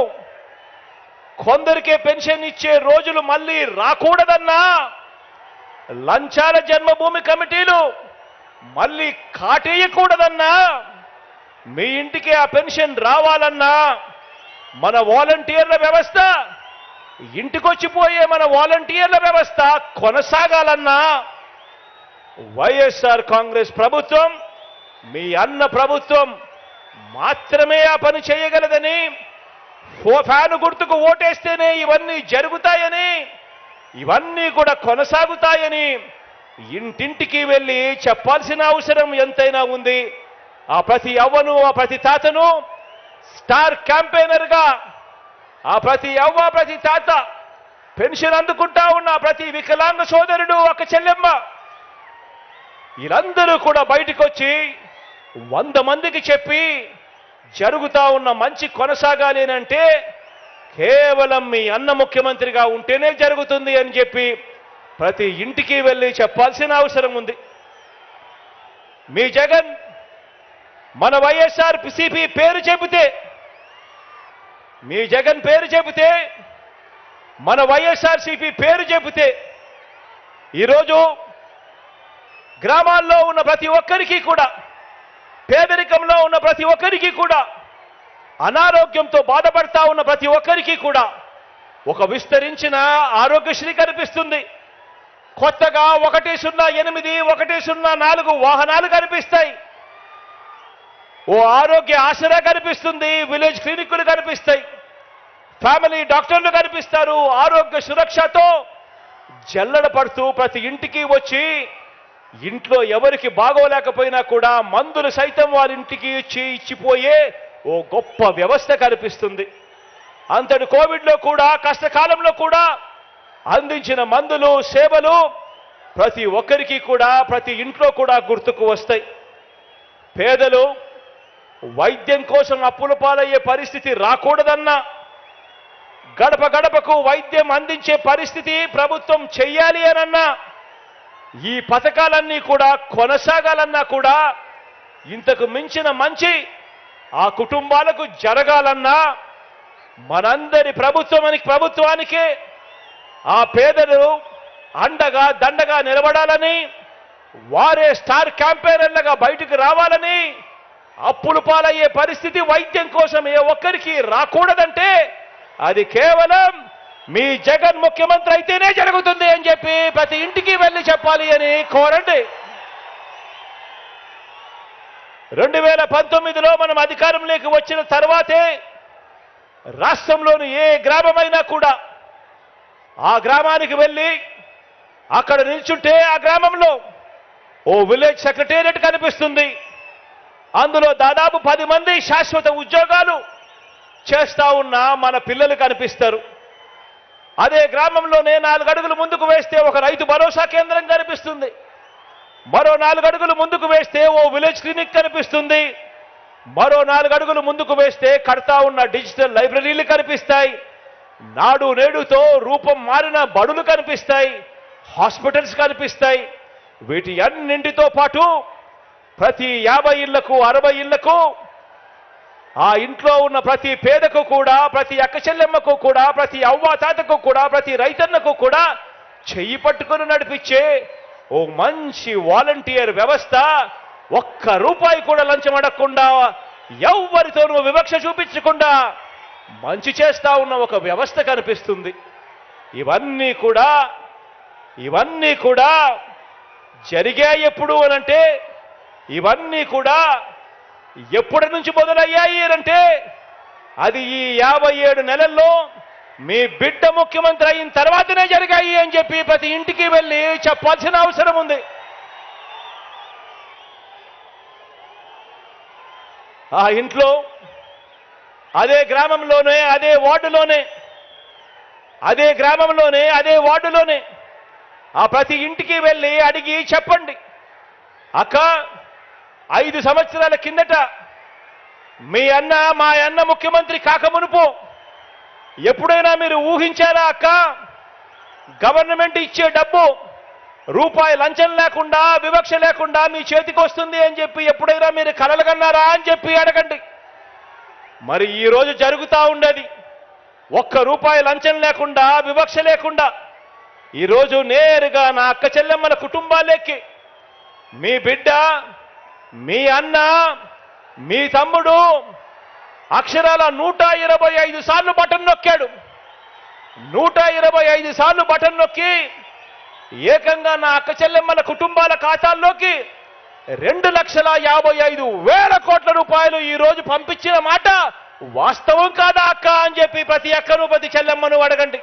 కొందరికే పెన్షన్ ఇచ్చే రోజులు మళ్ళీ రాకూడదన్నా, లంచాల జన్మభూమి కమిటీలు మళ్ళీ కాటేయకూడదన్నా, మీ ఇంటికి ఆ పెన్షన్ రావాలన్నా, మన వాలంటీర్ల వ్యవస్థ, ఇంటికొచ్చిపోయే మన వాలంటీర్ల వ్యవస్థ కొనసాగాలన్నా వైఎస్ఆర్ కాంగ్రెస్ ప్రభుత్వం, మీ అన్న ప్రభుత్వం మాత్రమే ఆ పని చేయగలదని, ఫ్యాను గుర్తుకు ఓటేస్తేనే ఇవన్నీ జరుగుతాయని ఇవన్నీ కూడా కొనసాగుతాయని ఇంటింటికి వెళ్ళి చెప్పాల్సిన అవసరం ఎంతైనా ఉంది. ఆ ప్రతి అవ్వను, ఆ ప్రతి తాతను స్టార్ క్యాంపెయినర్గా, ఆ ప్రతి అవ్వ, ప్రతి తాత, పెన్షన్ అందుకుంటా ఉన్న ప్రతి వికలాంగ సోదరుడు, ఒక చెల్లెమ్మ, వీళ్ళందరూ కూడా బయటకు వచ్చి 100 మందికి చెప్పి జరుగుతా ఉన్న మంచి కొనసాగాలి అంటే కేవలం మీ అన్న ముఖ్యమంత్రిగా ఉంటేనే జరుగుతుంది అని చెప్పి ప్రతి ఇంటికి వెళ్ళి చెప్పాల్సిన అవసరం ఉంది. మీ జగన్ మన వైఎస్ఆర్సీపీ పేరు చెబితే, మీ జగన్ పేరు చెబితే, మన వైఎస్ఆర్సీపీ పేరు చెబితే ఈరోజు గ్రామాల్లో ఉన్న ప్రతి ఒక్కరికి కూడా, పేదరికంలో ఉన్న ప్రతి ఒక్కరికి కూడా, అనారోగ్యంతో బాధపడతా ఉన్న ప్రతి ఒక్కరికి కూడా ఒక విస్తరించిన ఆరోగ్యశ్రీ కనిపిస్తుంది. కొత్తగా 108, 104 వాహనాలు కనిపిస్తాయి. ఓ ఆరోగ్య ఆసరా కనిపిస్తుంది. విలేజ్ క్లినిక్లు కనిపిస్తాయి. ఫ్యామిలీ డాక్టర్లు కనిపిస్తారు. ఆరోగ్య సురక్షతో జల్లడ పడుతూ ప్రతి ఇంటికి వచ్చి ఇంట్లో ఎవరికి బాగోలేకపోయినా కూడా మందులు సైతం వారింటికి ఇచ్చిపోయే ఓ గొప్ప వ్యవస్థ కనిపిస్తుంది. అంతటి కోవిడ్లో కూడా, కష్టకాలంలో కూడా అందించిన మందులు, సేవలు ప్రతి ఒక్కరికి కూడా, ప్రతి ఇంట్లో కూడా గుర్తుకు వస్తాయి. పేదలు వైద్యం కోసం అప్పుల పాలయ్యే పరిస్థితి రాకూడదన్నా, గడప గడపకు వైద్యం అందించే పరిస్థితి ప్రభుత్వం చెయ్యాలి అనన్నా, ఈ పథకాలన్నీ కూడా కొనసాగాలన్నా కూడా, ఇంతకు మించిన మంచి ఆ కుటుంబాలకు జరగాలన్నా మనందరి ప్రభుత్వానికే ఆ పేదలు అండగా దండగా నిలబడాలని, వారే స్టార్ క్యాంపెయినర్లుగా బయటకు రావాలని, అప్పులు పాలయ్యే పరిస్థితి వైద్యం కోసం ఏ ఒక్కరికి రాకూడదంటే అది కేవలం మీ జగన్ ముఖ్యమంత్రి అయితేనే జరుగుతుంది అని చెప్పి ప్రతి ఇంటికి వెళ్ళి చెప్పాలి అని కోరండి. 2019లో మనం అధికారంలోకి వచ్చిన తర్వాతే రాష్ట్రంలోని ఏ గ్రామమైనా కూడా ఆ గ్రామానికి వెళ్ళి అక్కడ నిల్చుంటే ఆ గ్రామంలో ఓ విలేజ్ సెక్రటేరియట్ కనిపిస్తుంది. అందులో దాదాపు 10 మంది శాశ్వత ఉద్యోగాలు చేస్తా ఉన్న మన పిల్లలు కనిపిస్తారు. అదే గ్రామంలోనే 4 అడుగులు ముందుకు వేస్తే ఒక రైతు భరోసా కేంద్రం కనిపిస్తుంది. మరో 4 అడుగులు ముందుకు వేస్తే ఓ విలేజ్ క్లినిక్ కనిపిస్తుంది. మరో 4 అడుగులు ముందుకు వేస్తే కడతా ఉన్న డిజిటల్ లైబ్రరీలు కనిపిస్తాయి. నాడు నేడుతో రూపం మారిన బడులు కనిపిస్తాయి. హాస్పిటల్స్ కనిపిస్తాయి. వీటి అన్నింటితో పాటు ప్రతి 50 ఇళ్లకు, 60 ఇళ్లకు, ఆ ఇంట్లో ఉన్న ప్రతి పేదకు కూడా, ప్రతి అక్క చెల్లెమ్మకు కూడా, ప్రతి అవ్వాతాతకు కూడా, ప్రతి రైతన్నకు కూడా చెయ్యి పట్టుకుని నడిపించే ఓ మంచి వాలంటీర్ వ్యవస్థ, ఒక్క రూపాయి కూడా లంచం అడగకుండా, ఎవ్వరితోనూ వివక్ష చూపించకుండా మంచి చేస్తా ఉన్న ఒక వ్యవస్థ కనిపిస్తుంది. ఇవన్నీ కూడా జరిగాయి ఎప్పుడు అనంటే, ఇవన్నీ కూడా ఎప్పటి నుంచి మొదలయ్యాయి అంటే అది ఈ 57 నెలల్లో మీ బిడ్డ ముఖ్యమంత్రి అయిన తర్వాతనే జరిగాయి అని చెప్పి ప్రతి ఇంటికి వెళ్ళి చెప్పాల్సిన అవసరం ఉంది. ఆ ఇంట్లో, అదే గ్రామంలోనే, అదే వార్డులోనే ఆ ప్రతి ఇంటికి వెళ్ళి అడిగి చెప్పండి, అక్క 5 సంవత్సరాల కిందట మా అన్న ముఖ్యమంత్రి కాకమునుపు ఎప్పుడైనా మీరు ఊహించారా అక్క? గవర్నమెంట్ ఇచ్చే డబ్బు రూపాయి లంచం లేకుండా, వివక్ష లేకుండా మీ చేతికి వస్తుంది అని చెప్పి ఎప్పుడైనా మీరు కలలుగన్నారా అని చెప్పి అడగండి. మరి ఈ రోజు జరుగుతూ ఉండేది ఒక్క రూపాయి లంచం లేకుండా, వివక్ష లేకుండా ఈరోజు నేరుగా నా అక్క చెల్లెమ్మల కుటుంబాలకి మీ బిడ్డ, మీ అన్న, మీ తమ్ముడు అక్షరాల 125 సార్లు బటన్ నొక్కాడు. 125 సార్లు బటన్ నొక్కి ఏకంగా నా అక్క చెల్లెమ్మల కుటుంబాల ఖాతాల్లోకి 2,55,000 కోట్ల రూపాయలు ఈ రోజు పంపించిన మాట వాస్తవం కాదా అక్క అని చెప్పి ప్రతి అక్కను, ప్రతి చెల్లెమ్మను అడగండి.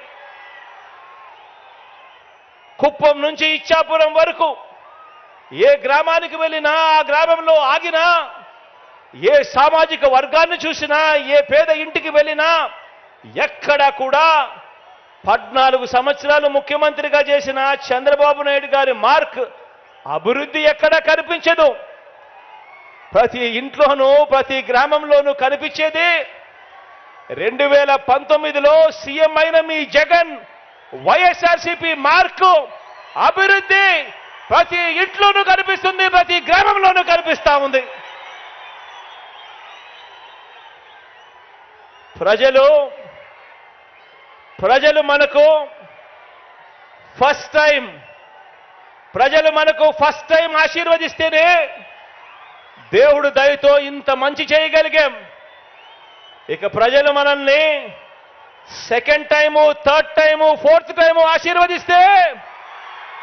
కుప్పం నుంచి ఇచ్చాపురం వరకు ఏ గ్రామానికి వెళ్ళినా ఆ గ్రామంలో ఆగినా, ఏ సామాజిక వర్గాన్ని చూసినా, ఏ పేద ఇంటికి వెళ్ళినా ఎక్కడా కూడా 14 సంవత్సరాలు ముఖ్యమంత్రిగా చేసిన చంద్రబాబు నాయుడు గారి మార్క్ అభివృద్ధి ఎక్కడా కనిపించదు. ప్రతి ఇంట్లోనూ ప్రతి గ్రామంలోనూ కనిపించేది 2019లో సీఎం అయిన మీ జగన్ వైఎస్ఆర్సీపీ మార్కు అభివృద్ధి ప్రతి ఇంట్లోనూ కనిపిస్తుంది, ప్రతి గ్రామంలోనూ కనిపిస్తా ఉంది. ప్రజలు మనకు ఫస్ట్ టైం ఆశీర్వదిస్తేనే దేవుడు దయతో ఇంత మంచి చేయగలిగాం. ఇక ప్రజలు మనల్ని second time, third time, fourth time ఆశీర్వదిస్తే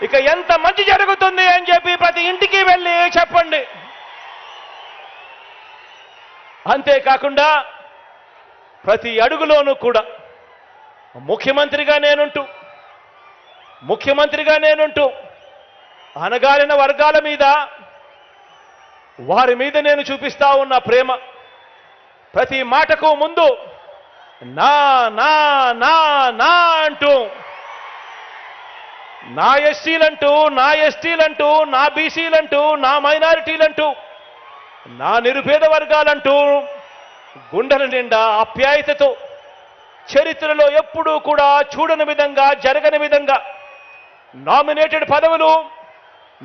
ఇక ఎంత మంచి జరుగుతుంది అని చెప్పి ప్రతి ఇంటికి వెళ్ళి చెప్పండి. అంతేకాకుండా ప్రతి అడుగులోనూ కూడా ముఖ్యమంత్రిగా నేనుంటూ అణగారిన వర్గాల మీద, వారి మీద నేను చూపిస్తా ఉన్న ప్రేమ, ప్రతి మాటకు ముందు నా నా నా నా అంటూ, నా ఎస్సీలంటూ, నా ఎస్టీలంటూ, నా బీసీలంటూ, నా మైనారిటీలంటూ, నా నిరుపేద వర్గాలంటూ గుండెల నిండా ఆప్యాయతతో, చరిత్రలో ఎప్పుడూ కూడా చూడని విధంగా, జరగని విధంగా నామినేటెడ్ పదవులు,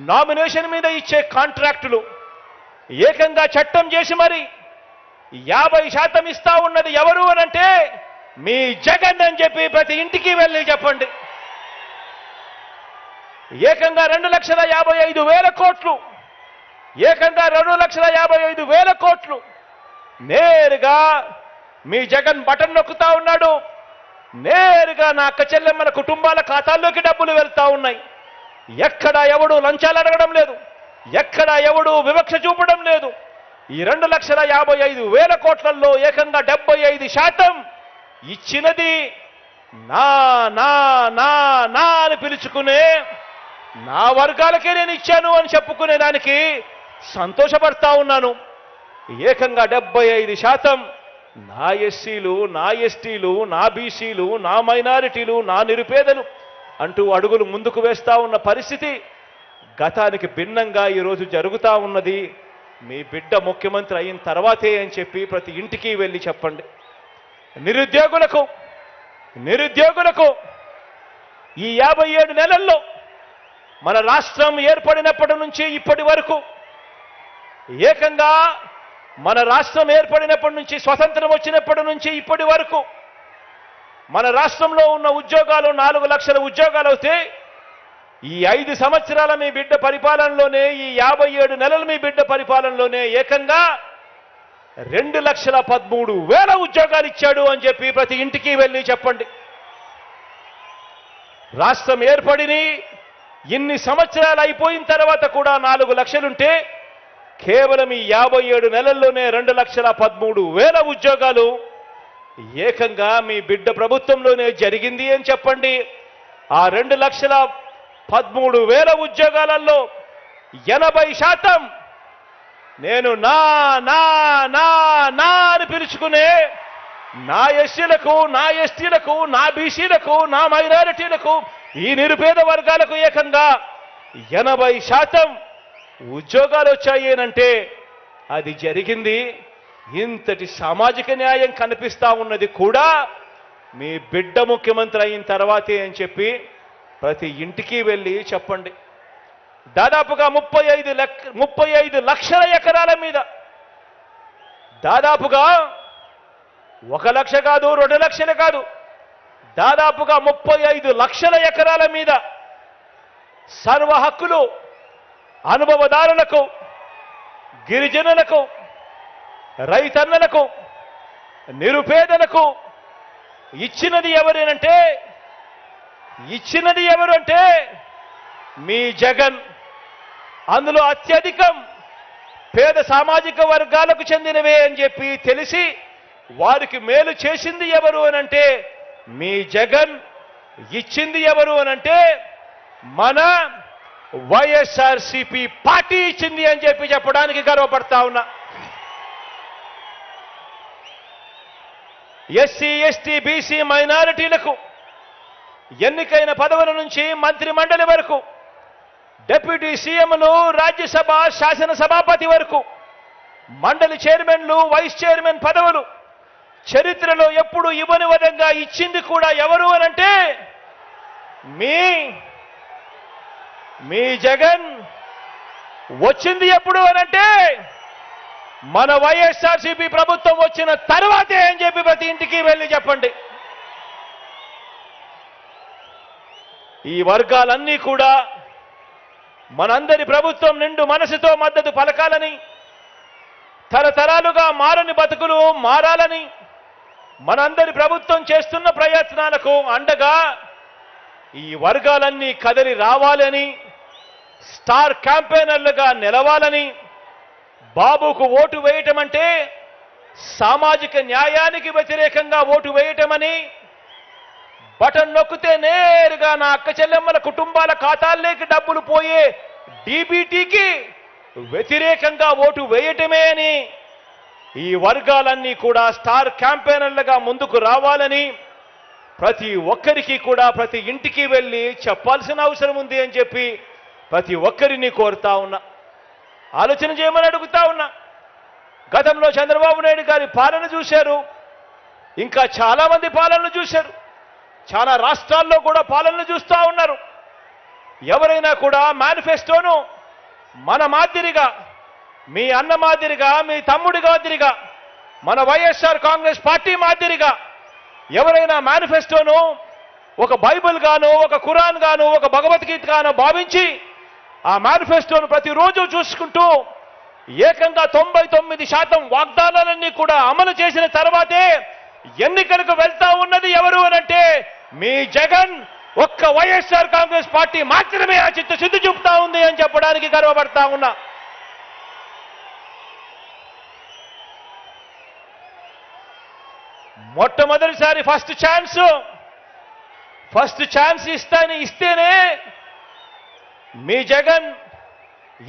నామినేషన్ మీద ఇచ్చే కాంట్రాక్టులు ఏకంగా చట్టం చేసి మరి 50% ఇస్తా ఉన్నది ఎవరు అనంటే మీ జగన్ అని చెప్పి ప్రతి ఇంటికి వెళ్ళి చెప్పండి. ఏకంగా 2,55,000 కోట్లు, ఏకంగా 2,55,000 కోట్లు నేరుగా మీ జగన్ బటన్ నొక్కుతా ఉన్నాడు. నేరుగా నా అక్క చెల్లెమ్మల కుటుంబాల ఖాతాల్లోకి డబ్బులు వెళ్తా ఉన్నాయి. ఎక్కడా ఎవడు లంచాలు అడగడం లేదు, ఎక్కడా ఎవడు వివక్ష చూపడం లేదు. ఈ 2,55,000 కోట్లలో ఏకంగా 75% ఇచ్చినది నా నా నా నా అని పిలుచుకునే నా వర్గాలకే నేను ఇచ్చాను అని చెప్పుకునే దానికి సంతోషపడతా ఉన్నాను. ఏకంగా 75% నా ఎస్సీలు, నా ఎస్టీలు, నా బీసీలు, నా మైనారిటీలు, నా నిరుపేదలు అంటూ అడుగులు ముందుకు వేస్తా ఉన్న పరిస్థితి గతానికి భిన్నంగా ఈరోజు జరుగుతూ ఉన్నది. మీ బిడ్డ ముఖ్యమంత్రి అయిన తర్వాతే అని చెప్పి ప్రతి ఇంటికి వెళ్ళి చెప్పండి. నిరుద్యోగులకు ఈ 57 నెలల్లో మన రాష్ట్రం ఏర్పడినప్పటి నుంచి ఇప్పటి వరకు, ఏకంగా మన రాష్ట్రం ఏర్పడినప్పటి నుంచి, స్వతంత్రం వచ్చినప్పటి నుంచి ఇప్పటి వరకు మన రాష్ట్రంలో ఉన్న ఉద్యోగాలు 4 లక్షల ఉద్యోగాలు అవుతే, ఈ 5 సంవత్సరాల మీ బిడ్డ పరిపాలనలోనే, ఈ 57 నెలల మీ బిడ్డ పరిపాలనలోనే ఏకంగా 2,13,000 ఉద్యోగాలు ఇచ్చాడు అని చెప్పి ప్రతి ఇంటికి వెళ్ళి చెప్పండి. రాష్ట్రం ఏర్పడిని ఇన్ని సంవత్సరాలు అయిపోయిన తర్వాత కూడా 4 లక్షలుంటే, కేవలం ఈ 57 నెలల్లోనే 2,13,000 ఉద్యోగాలు ఏకంగా మీ బిడ్డ ప్రభుత్వంలోనే జరిగింది అని చెప్పండి. ఆ 2,13,000 ఉద్యోగాలలో 80% నేను నా నా నా నా అని పిలుచుకునే నా ఎస్సీలకు, నా ఎస్టీలకు, నా బీసీలకు, నా మైనారిటీలకు, ఈ నిరుపేద వర్గాలకు ఏకంగా 80% ఉద్యోగాలు వచ్చాయి అంటే అది జరిగింది. ఇంతటి సామాజిక న్యాయం కనిపిస్తా ఉన్నది కూడా మీ బిడ్డ ముఖ్యమంత్రి అయిన తర్వాతే అని చెప్పి ప్రతి ఇంటికి వెళ్ళి చెప్పండి. దాదాపుగా 35 లక్షల ఎకరాల మీద, దాదాపుగా 1 లక్ష కాదు, 2 లక్షలు కాదు, దాదాపుగా 35 లక్షల ఎకరాల మీద సర్వ హక్కులు అనుభవదారులకు, గిరిజనులకు, రైతన్నలకు, నిరుపేదలకు ఇచ్చినది ఎవరు అంటే మీ జగన్. అందులో అత్యధికం పేద సామాజిక వర్గాలకు చెందినవే అని చెప్పి తెలిసి వారికి మేలు చేసింది ఎవరు అనంటే మీ జగన్. ఇచ్చింది ఎవరు అనంటే మన వైఎస్ఆర్సీపీ పార్టీ ఇచ్చింది అని చెప్పడానికి గర్వపడతా ఉన్నా. ఎస్సీ, ఎస్టీ, బీసీ, మైనారిటీలకు ఎన్నికైన పదవుల నుంచి మంత్రి మండలి వరకు, డిప్యూటీ సీఎంలు, రాజ్యసభ శాసనసభాపతి వరకు, మండలి చైర్మన్లు, వైస్ చైర్మన్ పదవులు చరిత్రలో ఎప్పుడు ఇవ్వని విధంగా ఇచ్చింది కూడా ఎవరు అనంటే మీ జగన్. వచ్చింది ఎప్పుడు అనంటే మన వైఎస్ఆర్సీపీ ప్రభుత్వం వచ్చిన తర్వాతే అని చెప్పి ప్రతి ఇంటికి వెళ్ళి చెప్పండి. ఈ వర్గాలన్నీ కూడా మనందరి ప్రభుత్వం నిండు మనసుతో మద్దతు పలకాలని, తరతరాలుగా మారని బతుకులు మారాలని, మనందరి ప్రభుత్వం చేస్తున్న ప్రయత్నాలకు అండగా ఈ వర్గాలన్నీ కదిలి రావాలని, స్టార్ క్యాంపెయినర్లుగా నిలవాలని, బాబుకు ఓటు వేయటం అంటే సామాజిక న్యాయానికి వ్యతిరేకంగా ఓటు వేయటమని, బటన్ నొక్కితే నేరుగా నా అక్క చెల్లెమ్మల కుటుంబాల ఖాతాల్లోకి డబ్బులు పోయే డీబీటీకి వ్యతిరేకంగా ఓటు వేయటమే అని ఈ వర్గాలన్నీ కూడా స్టార్ క్యాంపెయినర్లుగా ముందుకు రావాలని ప్రతి ఒక్కరికి కూడా ప్రతి ఇంటికి వెళ్ళి చెప్పాల్సిన అవసరం ఉంది అని చెప్పి ప్రతి ఒక్కరిని కోరుతా ఉన్నా. ఆలోచన చేయమని అడుగుతా ఉన్నా. గతంలో చంద్రబాబు నాయుడు గారి పాలన చూశారు, ఇంకా చాలా మంది పాలనలు చూశారు, చాలా రాష్ట్రాల్లో కూడా పాలనలు చూస్తూ ఉన్నారు. ఎవరైనా కూడా మేనిఫెస్టోను మన మాదిరిగా, మీ అన్న మాదిరిగా, మీ తమ్ముడి మాదిరిగా, మన వైఎస్ఆర్ కాంగ్రెస్ పార్టీ మాదిరిగా ఎవరైనా మేనిఫెస్టోను ఒక బైబిల్ గాను, ఒక ఖురాన్ గాను, ఒక భగవద్గీత గాను భావించి ఆ మేనిఫెస్టోను ప్రతిరోజు చూసుకుంటూ ఏకంగా 99% వాగ్దానాలన్నీ కూడా అమలు చేసిన తర్వాతే ఎన్నికలకు వెళ్తా ఉన్నది ఎవరు అనంటే మీ జగన్. ఒక్క వైఎస్ఆర్ కాంగ్రెస్ పార్టీ మాత్రమే ఆ చిత్తశుద్ధి చూపుతా ఉంది అని చెప్పడానికి గర్వపడతా ఉన్నా. మొట్టమొదటిసారి ఫస్ట్ ఛాన్స్ ఇస్తేనే మీ జగన్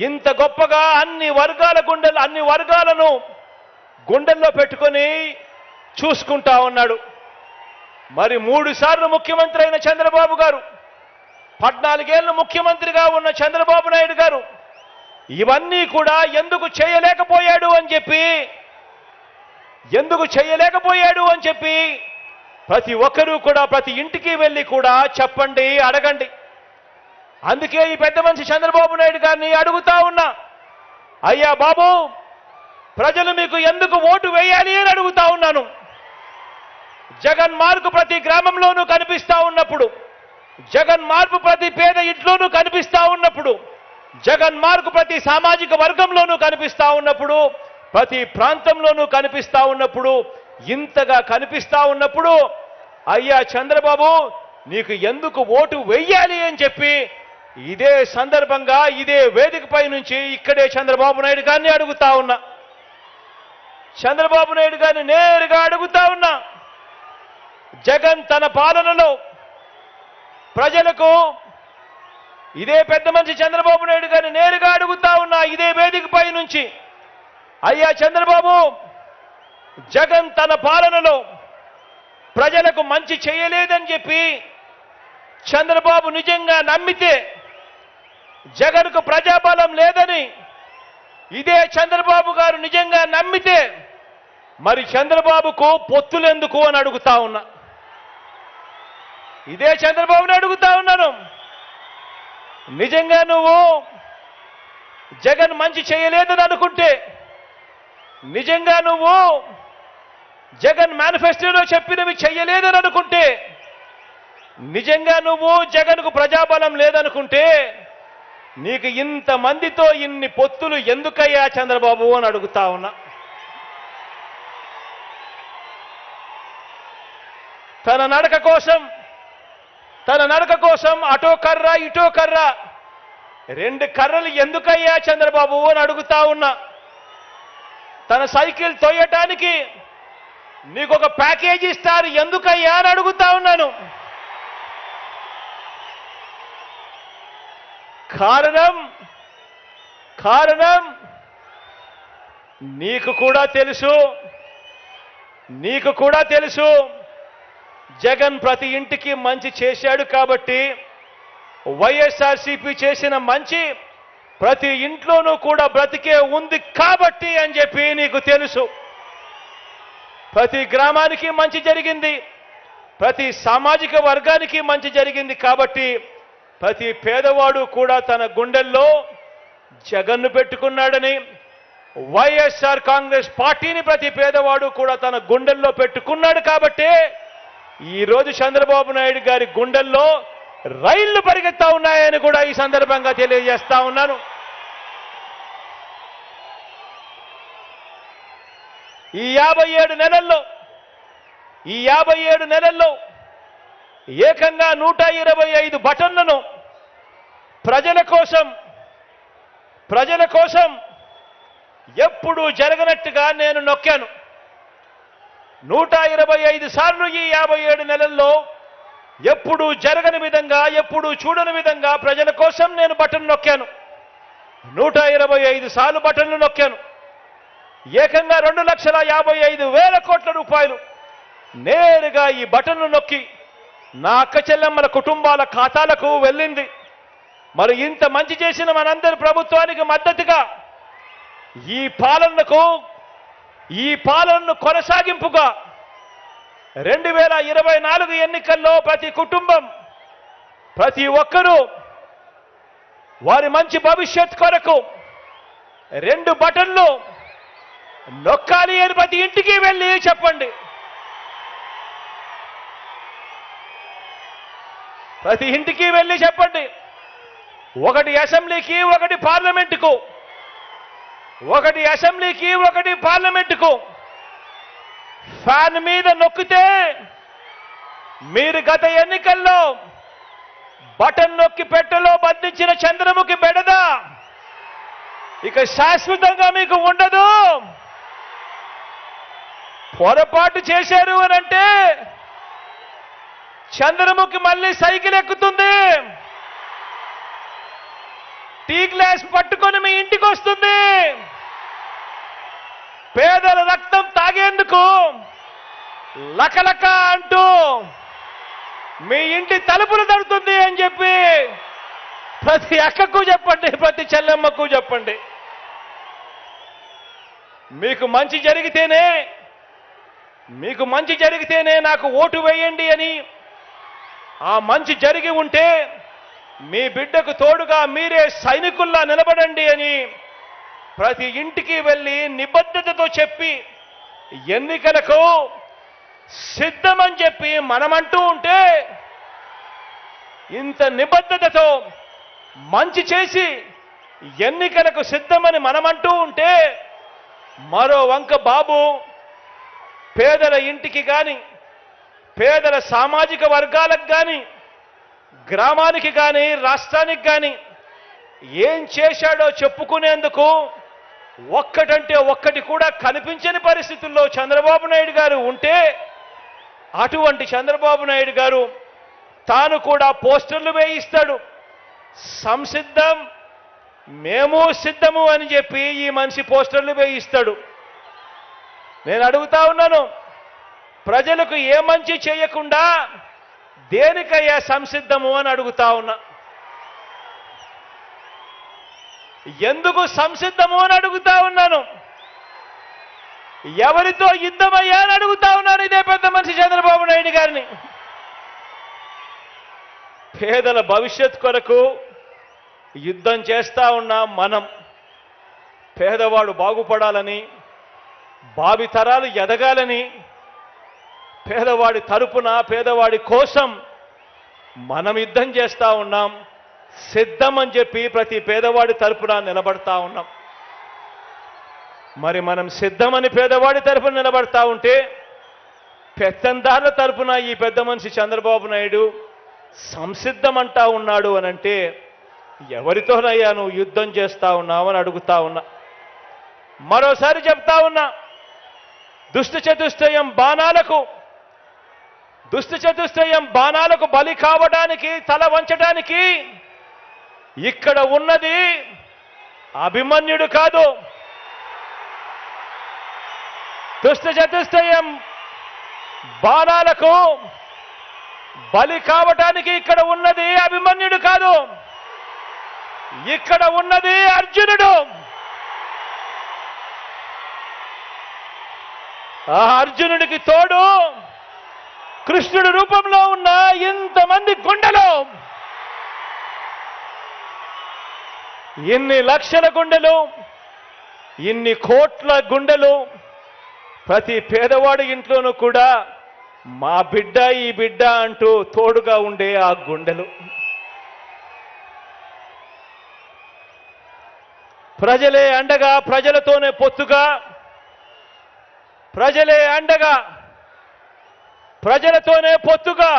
ఇంత గొప్పగా అన్ని వర్గాలను గుండెల్లో పెట్టుకొని చూసుకుంటా ఉన్నాడు. మరి 3 సార్లు ముఖ్యమంత్రి అయిన చంద్రబాబు గారు, 14 ఏళ్ళు ముఖ్యమంత్రిగా ఉన్న చంద్రబాబు నాయుడు గారు ఇవన్నీ కూడా ఎందుకు చేయలేకపోయాడు అని చెప్పి ప్రతి ఒక్కరూ కూడా ప్రతి ఇంటికి వెళ్ళి కూడా చెప్పండి, అడగండి. అందుకే ఈ పెద్ద మనిషి చంద్రబాబు నాయుడు గారిని అడుగుతా ఉన్నా, అయ్యా బాబు, ప్రజలు మీకు ఎందుకు ఓటు వేయాలి అని అడుగుతా ఉన్నాను. జగన్ మార్పు ప్రతి గ్రామంలోనూ కనిపిస్తా ఉన్నప్పుడు, జగన్ మార్పు ప్రతి పేద ఇంట్లోనూ కనిపిస్తా ఉన్నప్పుడు, జగన్ మార్పు ప్రతి సామాజిక వర్గంలోనూ కనిపిస్తా ఉన్నప్పుడు, ప్రతి ప్రాంతంలోనూ కనిపిస్తా ఉన్నప్పుడు, ఇంతగా కనిపిస్తా ఉన్నప్పుడు అయ్యా చంద్రబాబు నీకు ఎందుకు ఓటు వెయ్యాలి అని చెప్పి ఇదే సందర్భంగా ఇదే వేదికపై నుంచి ఇక్కడే చంద్రబాబు నాయుడు గారిని అడుగుతా ఉన్నా. చంద్రబాబు నాయుడు గారిని నేరుగా అడుగుతా ఉన్నా, జగన్ తన పాలనలో ప్రజలకు, ఇదే పెద్ద మనిషి చంద్రబాబు నాయుడు గారిని నేరుగా అడుగుతా ఉన్నా ఇదే వేదికపై నుంచి, అయ్యా చంద్రబాబు, జగన్ తన పాలనలో ప్రజలకు మంచి చేయలేదని చెప్పి చంద్రబాబు నిజంగా నమ్మితే, జగన్కు ప్రజాబలం లేదని ఇదే చంద్రబాబు గారు నిజంగా నమ్మితే మరి చంద్రబాబుకు పొత్తులెందుకు అని అడుగుతా ఉన్నా. ఇదే చంద్రబాబుని అడుగుతా ఉన్నాను, నిజంగా నువ్వు జగన్ మంచి చేయలేదని అనుకుంటే, నిజంగా నువ్వు జగన్ మేనిఫెస్టోలో చెప్పినవి చెయ్యలేదని అనుకుంటే, నిజంగా నువ్వు జగన్కు ప్రజాబలం లేదనుకుంటే నీకు ఇంతమందితో ఇన్ని పొత్తులు ఎందుకయ్యా చంద్రబాబు అని అడుగుతా ఉన్నా. తన నడక కోసం అటో కర్ర ఇటో కర్ర, 2 కర్రలు ఎందుకయ్యా చంద్రబాబు అని అడుగుతా ఉన్నా. తన సైకిల్ తోయటానికి నీకు ఒక ప్యాకేజీ ఇస్తారు ఎందుకయ్యా అని అడుగుతా ఉన్నాను. కారణం కారణం నీకు కూడా తెలుసు జగన్ ప్రతి ఇంటికి మంచి చేశాడు కాబట్టి, వైఎస్ఆర్సీపీ చేసిన మంచి ప్రతి ఇంట్లోనూ కూడా బ్రతికే ఉంది కాబట్టి అని చెప్పి నీకు తెలుసు. ప్రతి గ్రామానికి మంచి జరిగింది, ప్రతి సామాజిక వర్గానికి మంచి జరిగింది కాబట్టి ప్రతి పేదవాడు కూడా తన గుండెల్లో జగన్ను పెట్టుకున్నాడని, వైఎస్ఆర్ కాంగ్రెస్ పార్టీని ప్రతి పేదవాడు కూడా తన గుండెల్లో పెట్టుకున్నాడు కాబట్టి ఈరోజు చంద్రబాబు నాయుడు గారి గుండెల్లో రైళ్లు పరిగెత్తా ఉన్నాయని కూడా ఈ సందర్భంగా తెలియజేస్తా ఉన్నాను. ఈ 57 నెలల్లో ఏకంగా 125 బటన్లను ప్రజల కోసం ఎప్పుడూ జరగనట్టుగా నేను నొక్కాను. 125 సార్లు ఈ 57 నెలల్లో ఎప్పుడూ జరగని విధంగా, ఎప్పుడూ చూడని విధంగా ప్రజల కోసం నేను బటన్ నొక్కాను. 125 సార్లు బటన్లు నొక్కాను. ఏకంగా 2,55,000 కోట్ల రూపాయలు నేరుగా ఈ బటన్లు నొక్కి నా అక్క చెల్లెమ్మల కుటుంబాల ఖాతాలకు వెళ్ళింది. మరి ఇంత మంచి చేసిన మనందరి ప్రభుత్వానికి మద్దతుగా ఈ పాలనను కొనసాగింపుగా 2024 ఎన్నికల్లో ప్రతి కుటుంబం, ప్రతి ఒక్కరూ వారి మంచి భవిష్యత్ కొరకు 2 బటన్లు నొక్కాలి అని ప్రతి ఇంటికి వెళ్ళి చెప్పండి. ప్రతి ఇంటికి వెళ్ళి చెప్పండి. ఒకటి అసెంబ్లీకి, ఒకటి పార్లమెంటుకు, ఒకటి పార్లమెంటుకు ఫ్యాన్ మీద నొక్కితే మీరు గత ఎన్నికల్లో బటన్ నొక్కి పెట్టెలో బంధించిన చంద్రముఖి బెడద ఇక శాశ్వతంగా మీకు ఉండదు. పొరపాటు చేశారు అని అంటే చంద్రముఖి మళ్ళీ సైకిల్ ఎక్కుతుంది, టీ గ్లాస్ పట్టుకొని మీ ఇంటికి వస్తుంది, పేదల రక్తం తాగేందుకు లకలక అంటూ మీ ఇంటి తలుపులు తడుతుంది అని చెప్పి ప్రతి అక్కకు చెప్పండి, ప్రతి చెల్లెమ్మకు చెప్పండి. మీకు మంచి జరిగితేనే నాకు ఓటు వేయండి అని, ఆ మంచి జరిగి ఉంటే మీ బిడ్డకు తోడుగా మీరే సైనికుల్లా నిలబడండి అని ప్రతి ఇంటికి వెళ్ళి నిబద్ధతతో చెప్పి ఎన్నికలకు సిద్ధమని చెప్పి మనమంటూ ఉంటే, ఇంత నిబద్ధతతో మంచి చేసి ఎన్నికలకు సిద్ధమని మనమంటూ ఉంటే, మరో వంక బాబు పేదల ఇంటికి కానీ, పేదల సామాజిక వర్గాలకు కానీ, గ్రామానికి కానీ, రాష్ట్రానికి కానీ ఏం చేశాడో చెప్పుకునేందుకు ఒక్కటంటే ఒక్కటి కూడా కనిపించని పరిస్థితుల్లో చంద్రబాబు నాయుడు గారు ఉంటే, అటువంటి చంద్రబాబు నాయుడు గారు తాను కూడా పోస్టర్లు వేయిస్తాడు. సంసిద్ధం, మేము సిద్ధము అని చెప్పి ఈ మనిషి పోస్టర్లు వేయిస్తాడు. నేను అడుగుతా ఉన్నాను, ప్రజలకు ఏ మంచి చేయకుండా దేనికయ్యా సంసిద్ధము అని అడుగుతా ఉన్నా. ఎందుకు సంసిద్ధము అని అడుగుతా ఉన్నాను. ఎవరితో యుద్ధమయ్యా అని అడుగుతా ఉన్నాను ఇదే పెద్ద మనిషి చంద్రబాబు నాయుడు గారిని. పేదల భవిష్యత్ కొరకు యుద్ధం చేస్తా ఉన్నాం మనం. పేదవాడు బాగుపడాలని, భావితరాలు ఎదగాలని, పేదవాడి తరపున, పేదవాడి కోసం మనం యుద్ధం చేస్తా ఉన్నాం. సిద్ధం అని చెప్పి ప్రతి పేదవాడి తరపున నిలబడతా ఉన్నాం. మరి మనం సిద్ధమని పేదవాడి తరపున నిలబడతా ఉంటే, పెత్తందారుల తరపున ఈ పెద్ద మనిషి చంద్రబాబు నాయుడు సంసిద్ధం అంటా ఉన్నాడు అని అంటే, ఎవరితోనయ్యా నువ్వు యుద్ధం చేస్తా ఉన్నావు అని అడుగుతా ఉన్నా. మరోసారి చెప్తా ఉన్నా, దుష్ట చతుష్టయం బాణాలకు బలి కావడానికి, తల వంచడానికి ఇక్కడ ఉన్నది అభిమన్యుడు కాదు. దుష్ట చతుష్టయం బాణాలకు బలి కావటానికి ఇక్కడ ఉన్నది అభిమన్యుడు కాదు, ఇక్కడ ఉన్నది అర్జునుడు. ఆ అర్జునుడికి తోడు కృష్ణుడి రూపంలో ఉన్న ఇంతమంది గుండెలు, ఇన్ని లక్షల గుండెలు, ఇన్ని కోట్ల గుండెలు, ప్రతి పేదవాడి ఇంట్లోనూ కూడా మా బిడ్డ ఈ బిడ్డ అంటూ తోడుగా ఉండే ఆ గుండెలు. ప్రజలే అండగా, ప్రజలతోనే పొత్తుగా, ప్రజలే అండగా, ప్రజలతోనే పొత్తుగా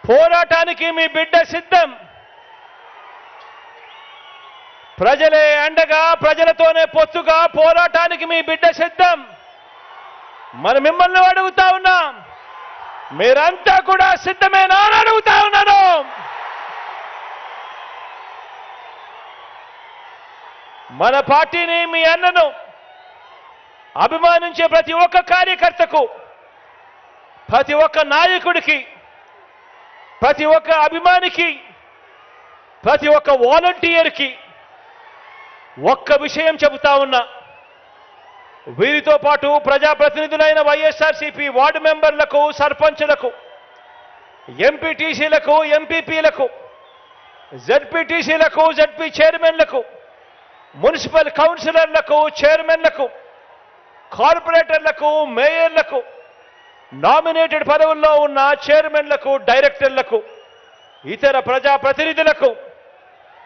పోరాటానికి మీ బిడ్డ సిద్ధం. ప్రజలే అండగా, ప్రజలతోనే పొత్తుగా పోరాటానికి మీ బిడ్డ సిద్ధం. మరి మిమ్మల్ని అడుగుతా ఉన్నాం, మీరంతా కూడా సిద్ధమేనా అని అడుగుతా ఉన్నాను. మన పార్టీని, మీ అన్నను అభిమానించే ప్రతి ఒక్క కార్యకర్తకు, ప్రతి ఒక్క నాయకుడికి, ప్రతి ఒక్క అభిమానికి, ప్రతి ఒక్క వాలంటీర్కి ఒక్క విషయం చెబుతా ఉన్నా. వీరితో పాటు ప్రజాప్రతినిధులైన వైఎస్ఆర్సీపీ వార్డు మెంబర్లకు, సర్పంచులకు, ఎంపీటీసీలకు, ఎంపీపీలకు, జడ్పీటీసీలకు, జడ్పీ చైర్మన్లకు, మున్సిపల్ కౌన్సిలర్లకు, చైర్మన్లకు, కార్పొరేటర్లకు, మేయర్లకు, నామినేటెడ్ పదవుల్లో ఉన్న చైర్మన్లకు, డైరెక్టర్లకు, ఇతర ప్రజాప్రతినిధులకు,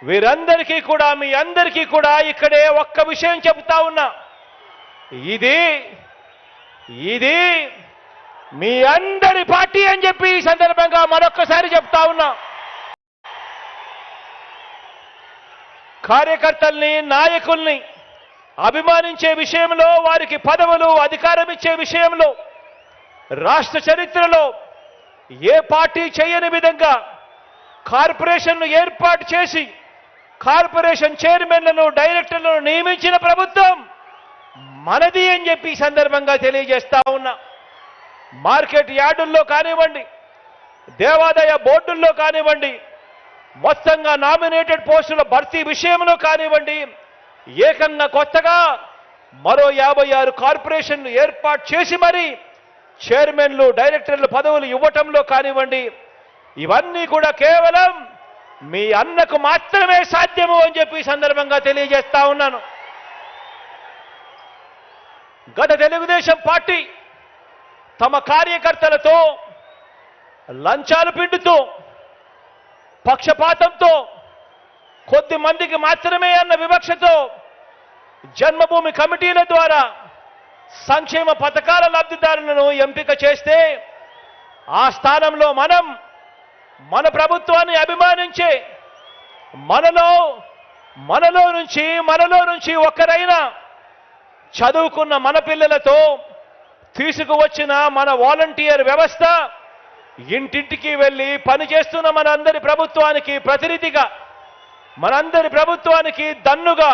వీరందరికీ కూడా, మీ అందరికీ కూడా ఇక్కడే ఒక్క విషయం చెబుతా ఉన్నా. ఇది మీ అందరి పార్టీ అని చెప్పి ఈ సందర్భంగా మరొక్కసారి చెప్తా ఉన్నా. కార్యకర్తల్ని, నాయకుల్ని అభిమానించే విషయంలో, వారికి పదవులు, అధికారం ఇచ్చే విషయంలో రాష్ట్ర చరిత్రలో ఏ పార్టీ చేయని విధంగా కార్పొరేషన్ను ఏర్పాటు చేసి కార్పొరేషన్ చైర్మన్లను, డైరెక్టర్లను నియమించిన ప్రభుత్వం మనది అని చెప్పి ఈ సందర్భంగా తెలియజేస్తా ఉన్నా. మార్కెట్ యార్డుల్లో కానివ్వండి, దేవాదాయ బోర్డుల్లో కానివ్వండి, మొత్తంగా నామినేటెడ్ పోస్టుల భర్తీ విషయంలో కానివ్వండి, ఏకంగా కొత్తగా మరో 56 కార్పొరేషన్లు ఏర్పాటు చేసి మరి చైర్మన్లు, డైరెక్టర్ల పదవులు ఇవ్వటంలో కానివ్వండి, ఇవన్నీ కూడా కేవలం మీ అన్నకు మాత్రమే సాధ్యము అని చెప్పి ఈ సందర్భంగా తెలియజేస్తా ఉన్నాను. గత తెలుగుదేశం పార్టీ తమ కార్యకర్తలతో లంచాలు పిండుతూ, పక్షపాతంతో, కొద్ది మందికి మాత్రమే అన్న వివక్షతో జన్మభూమి కమిటీల ద్వారా సంక్షేమ పథకాల లబ్ధిదారులను ఎంపిక చేస్తే, ఆ స్థానంలో మన ప్రభుత్వాన్ని అభిమానించే మనలో నుంచి ఒక్కరైనా చదువుకున్న మన పిల్లలతో తీసుకువచ్చిన మన వాలంటీర్ వ్యవస్థ ఇంటింటికి వెళ్ళి పనిచేస్తున్న మనందరి ప్రభుత్వానికి ప్రతినిధిగా, మనందరి ప్రభుత్వానికి దన్నుగా,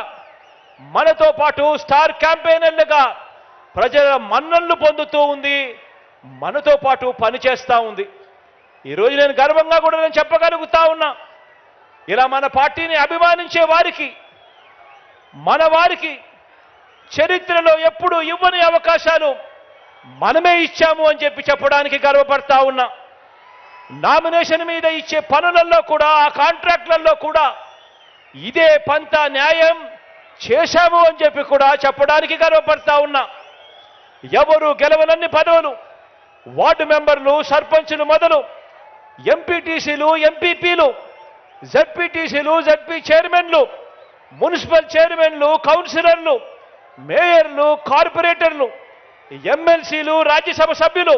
మనతో పాటు స్టార్ క్యాంపెయినర్లుగా ప్రజల మన్ననలు పొందుతూ ఉంది, మనతో పాటు పనిచేస్తూ ఉంది. ఈరోజు నేను గర్వంగా కూడా నేను చెప్పగలుగుతా ఉన్నా, ఇలా మన పార్టీని అభిమానించే వారికి, మన వారికి చరిత్రలో ఎప్పుడూ ఇవ్వని అవకాశాలు మనమే ఇచ్చాము అని చెప్పి చెప్పడానికి గర్వపడతా ఉన్నా. నామినేషన్ మీద ఇచ్చే పనులలో కూడా, ఆ కాంట్రాక్ట్లలో కూడా ఇదే పంత న్యాయం చేశాము అని చెప్పి కూడా చెప్పడానికి గర్వపడతా ఉన్నా. ఎవరు గెలవనన్ని పదవులు వార్డు మెంబర్లు, సర్పంచులు మొదలు ఎంపీటీసీలు, ఎంపీపీలు, జడ్పీటీసీలు, జడ్పీ చైర్మన్లు, మున్సిపల్ చైర్మన్లు, కౌన్సిలర్లు, మేయర్లు, కార్పొరేటర్లు, ఎమ్మెల్సీలు, రాజ్యసభ సభ్యులు,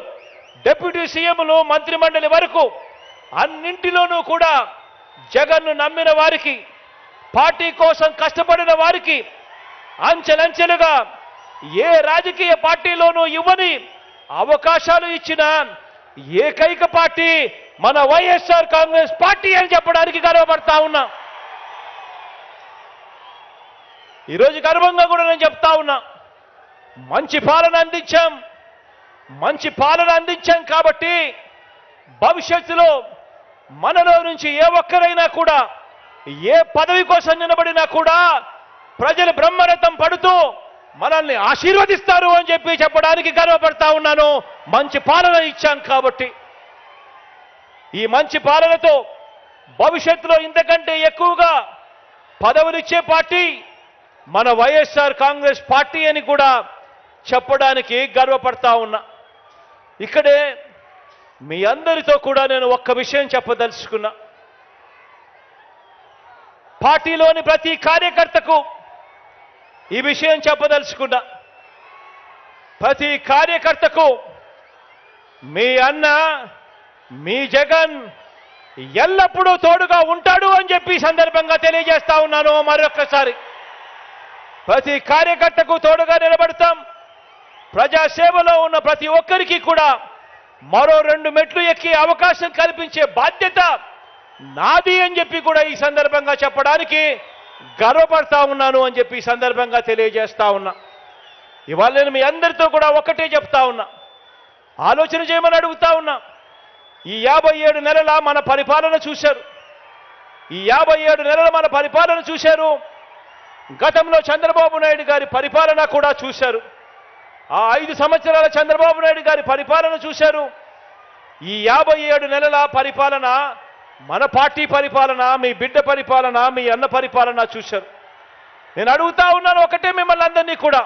డిప్యూటీ సీఎంలు, మంత్రిమండలి వరకు అన్నింటిలోనూ కూడా జగన్ను నమ్మిన వారికి, పార్టీ కోసం కష్టపడిన వారికి అంచెలంచెలుగా ఏ రాజకీయ పార్టీలోనూ ఇవ్వని అవకాశాలు ఇచ్చిన ఏకైక పార్టీ మన వైఎస్ఆర్ కాంగ్రెస్ పార్టీ అని చెప్పడానికి గర్వపడతా ఉన్నా. ఈరోజు గర్వంగా కూడా నేను చెప్తా ఉన్నా, మంచి పాలన అందించాం కాబట్టి భవిష్యత్తులో మనలో నుంచి ఏ ఒక్కరైనా కూడా ఏ పదవి కోసం నిలబడినా కూడా ప్రజలు బ్రహ్మరథం పడుతూ మనల్ని ఆశీర్వదిస్తారు అని చెప్పడానికి గర్వపడతా ఉన్నాను. మంచి పాలన ఇచ్చాం కాబట్టి ఈ మంచి పాలనతో భవిష్యత్తులో ఇంతకంటే ఎక్కువగా పదవులిచ్చే పార్టీ మన వైఎస్ఆర్ కాంగ్రెస్ పార్టీ అని కూడా చెప్పడానికి గర్వపడతా ఉన్నా. ఇక్కడే మీ అందరితో కూడా నేను ఒక్క విషయం చెప్పదలుచుకున్నా. పార్టీలోని ప్రతి కార్యకర్తకు ఈ విషయం చెప్పదలుచుకున్నా. ప్రతి కార్యకర్తకు మీ అన్న మీ జగన్ ఎల్లప్పుడూ తోడుగా ఉంటాడు అని చెప్పి సందర్భంగా తెలియజేస్తా ఉన్నాను. మరొక్కసారి ప్రతి కార్యకర్తకు తోడుగా నిలబడతాం. ప్రజాసేవలో ఉన్న ప్రతి ఒక్కరికి కూడా మరో 2 మెట్లు ఎక్కి అవకాశం కల్పించే బాధ్యత నాది అని చెప్పి కూడా ఈ సందర్భంగా చెప్పడానికి గర్వపడతా ఉన్నాను అని చెప్పి ఈ సందర్భంగా తెలియజేస్తా ఉన్నా. ఇవాళ నేను మీ అందరితో కూడా ఒకటే చెప్తా ఉన్నా, ఆలోచన చేయమని అడుగుతా ఉన్నా. ఈ 57 నెలల మన పరిపాలన చూశారు. ఈ 57 నెలల మన పరిపాలన చూశారు. గతంలో చంద్రబాబు నాయుడు గారి పరిపాలన కూడా చూశారు. ఆ 5 సంవత్సరాల చంద్రబాబు నాయుడు గారి పరిపాలన చూశారు. ఈ 57 నెలల పరిపాలన మన పార్టీ పరిపాలన, మీ బిడ్డ పరిపాలన, మీ అన్న పరిపాలన చూశారు. నేను అడుగుతా ఉన్నాను ఒకటే మిమ్మల్ని అందరినీ కూడా,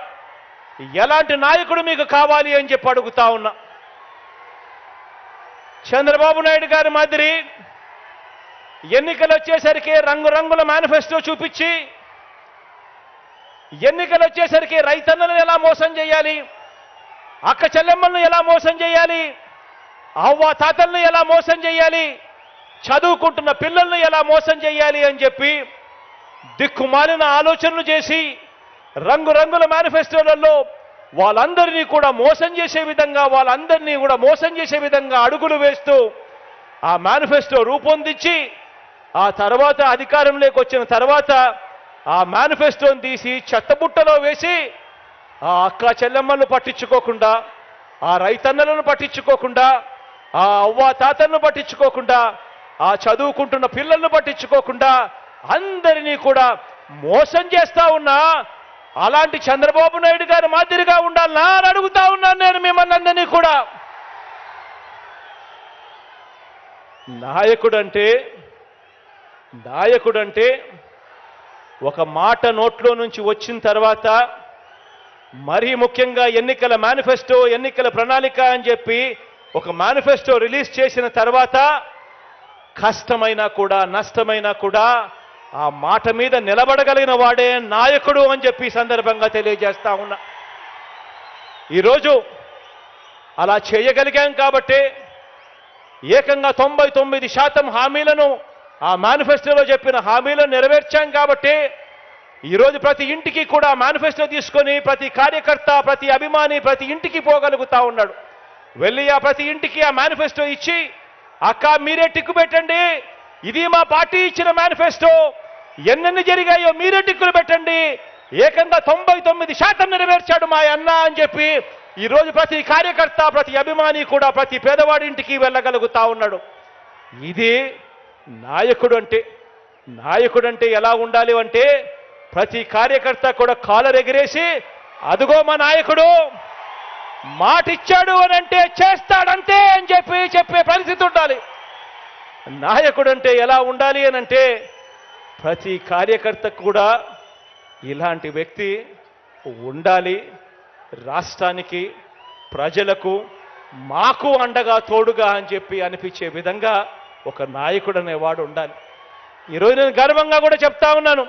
ఎలాంటి నాయకుడు మీకు కావాలి అని చెప్పి అడుగుతా ఉన్నా. చంద్రబాబు నాయుడు గారి మాదిరి ఎన్నికలు వచ్చేసరికి రంగురంగుల మేనిఫెస్టో చూపించి, ఎన్నికలు వచ్చేసరికి రైతన్నలను ఎలా మోసం చేయాలి, అక్క చెల్లెమ్మలను ఎలా మోసం చేయాలి, అవ్వ తాతలను ఎలా మోసం చేయాలి, చదువుకుంటున్న పిల్లలను ఎలా మోసం చేయాలి అని చెప్పి దిక్కుమాలిన ఆలోచనలు చేసి రంగురంగుల మేనిఫెస్టోలలో వాళ్ళందరినీ కూడా మోసం చేసే విధంగా అడుగులు వేస్తూ ఆ మేనిఫెస్టో రూపొందించి ఆ తర్వాత అధికారంలోకి వచ్చిన తర్వాత ఆ మేనిఫెస్టోని తీసి చెత్తబుట్టలో వేసి ఆ అక్క చెల్లెమ్మలను పట్టించుకోకుండా, ఆ రైతన్నలను పట్టించుకోకుండా, ఆ అవ్వ తాతలను పట్టించుకోకుండా, ఆ చదువుకుంటున్న పిల్లలను పట్టించుకోకుండా అందరినీ కూడా మోసం చేస్తా ఉన్నా అలాంటి చంద్రబాబు నాయుడు గారి మాదిరిగా ఉండాలనా అని అడుగుతా ఉన్నాను నేను మిమ్మల్ని అందరినీ కూడా. నాయకుడంటే ఒక మాట నోట్లో నుంచి వచ్చిన తర్వాత, మరీ ముఖ్యంగా ఎన్నికల మేనిఫెస్టో, ఎన్నికల ప్రణాళిక అని చెప్పి ఒక మేనిఫెస్టో రిలీజ్ చేసిన తర్వాత కష్టమైనా కూడా నష్టమైనా కూడా ఆ మాట మీద నిలబడగలిగిన వాడే నాయకుడు అని చెప్పి సందర్భంగా తెలియజేస్తా ఉన్నా. ఈరోజు అలా చేయగలిగాం కాబట్టి ఏకంగా 99% హామీలను ఆ మేనిఫెస్టోలో చెప్పిన హామీలను నెరవేర్చాం కాబట్టి ఈరోజు ప్రతి ఇంటికి కూడా మేనిఫెస్టో తీసుకొని ప్రతి కార్యకర్త, ప్రతి అభిమాని ప్రతి ఇంటికి పోగలుగుతా ఉన్నాడు. వెళ్ళి ఆ ప్రతి ఇంటికి ఆ మేనిఫెస్టో ఇచ్చి, అక్క మీరే టిక్కు పెట్టండి, ఇది మా పార్టీ ఇచ్చిన మేనిఫెస్టో, ఎన్నెన్ని జరిగాయో మీరే టిక్కులు పెట్టండి, ఏకంగా 99% నెరవేర్చాడు మా అన్న అని చెప్పి ఈరోజు ప్రతి కార్యకర్త, ప్రతి అభిమాని కూడా ప్రతి పేదవాడి ఇంటికి వెళ్ళగలుగుతా ఉన్నాడు. ఇది నాయకుడు అంటే ఎలా ఉండాలి అంటే, ప్రతి కార్యకర్త కూడా కాలర్ ఎగిరేసి అదుగో మా నాయకుడు మాటిచ్చాడు అని అంటే చేస్తాడంతే అని చెప్పే పరిస్థితి ఉండాలి. నాయకుడు అంటే ఎలా ఉండాలి అని అంటే, ప్రతి కార్యకర్తకు కూడా ఇలాంటి వ్యక్తి ఉండాలి. రాష్ట్రానికి, ప్రజలకు, మాకు అండగా తోడుగా అని చెప్పి అనిపించే విధంగా ఒక నాయకుడు అనేవాడు ఉండాలి. ఈరోజు నేను గర్వంగా కూడా చెప్తా ఉన్నాను,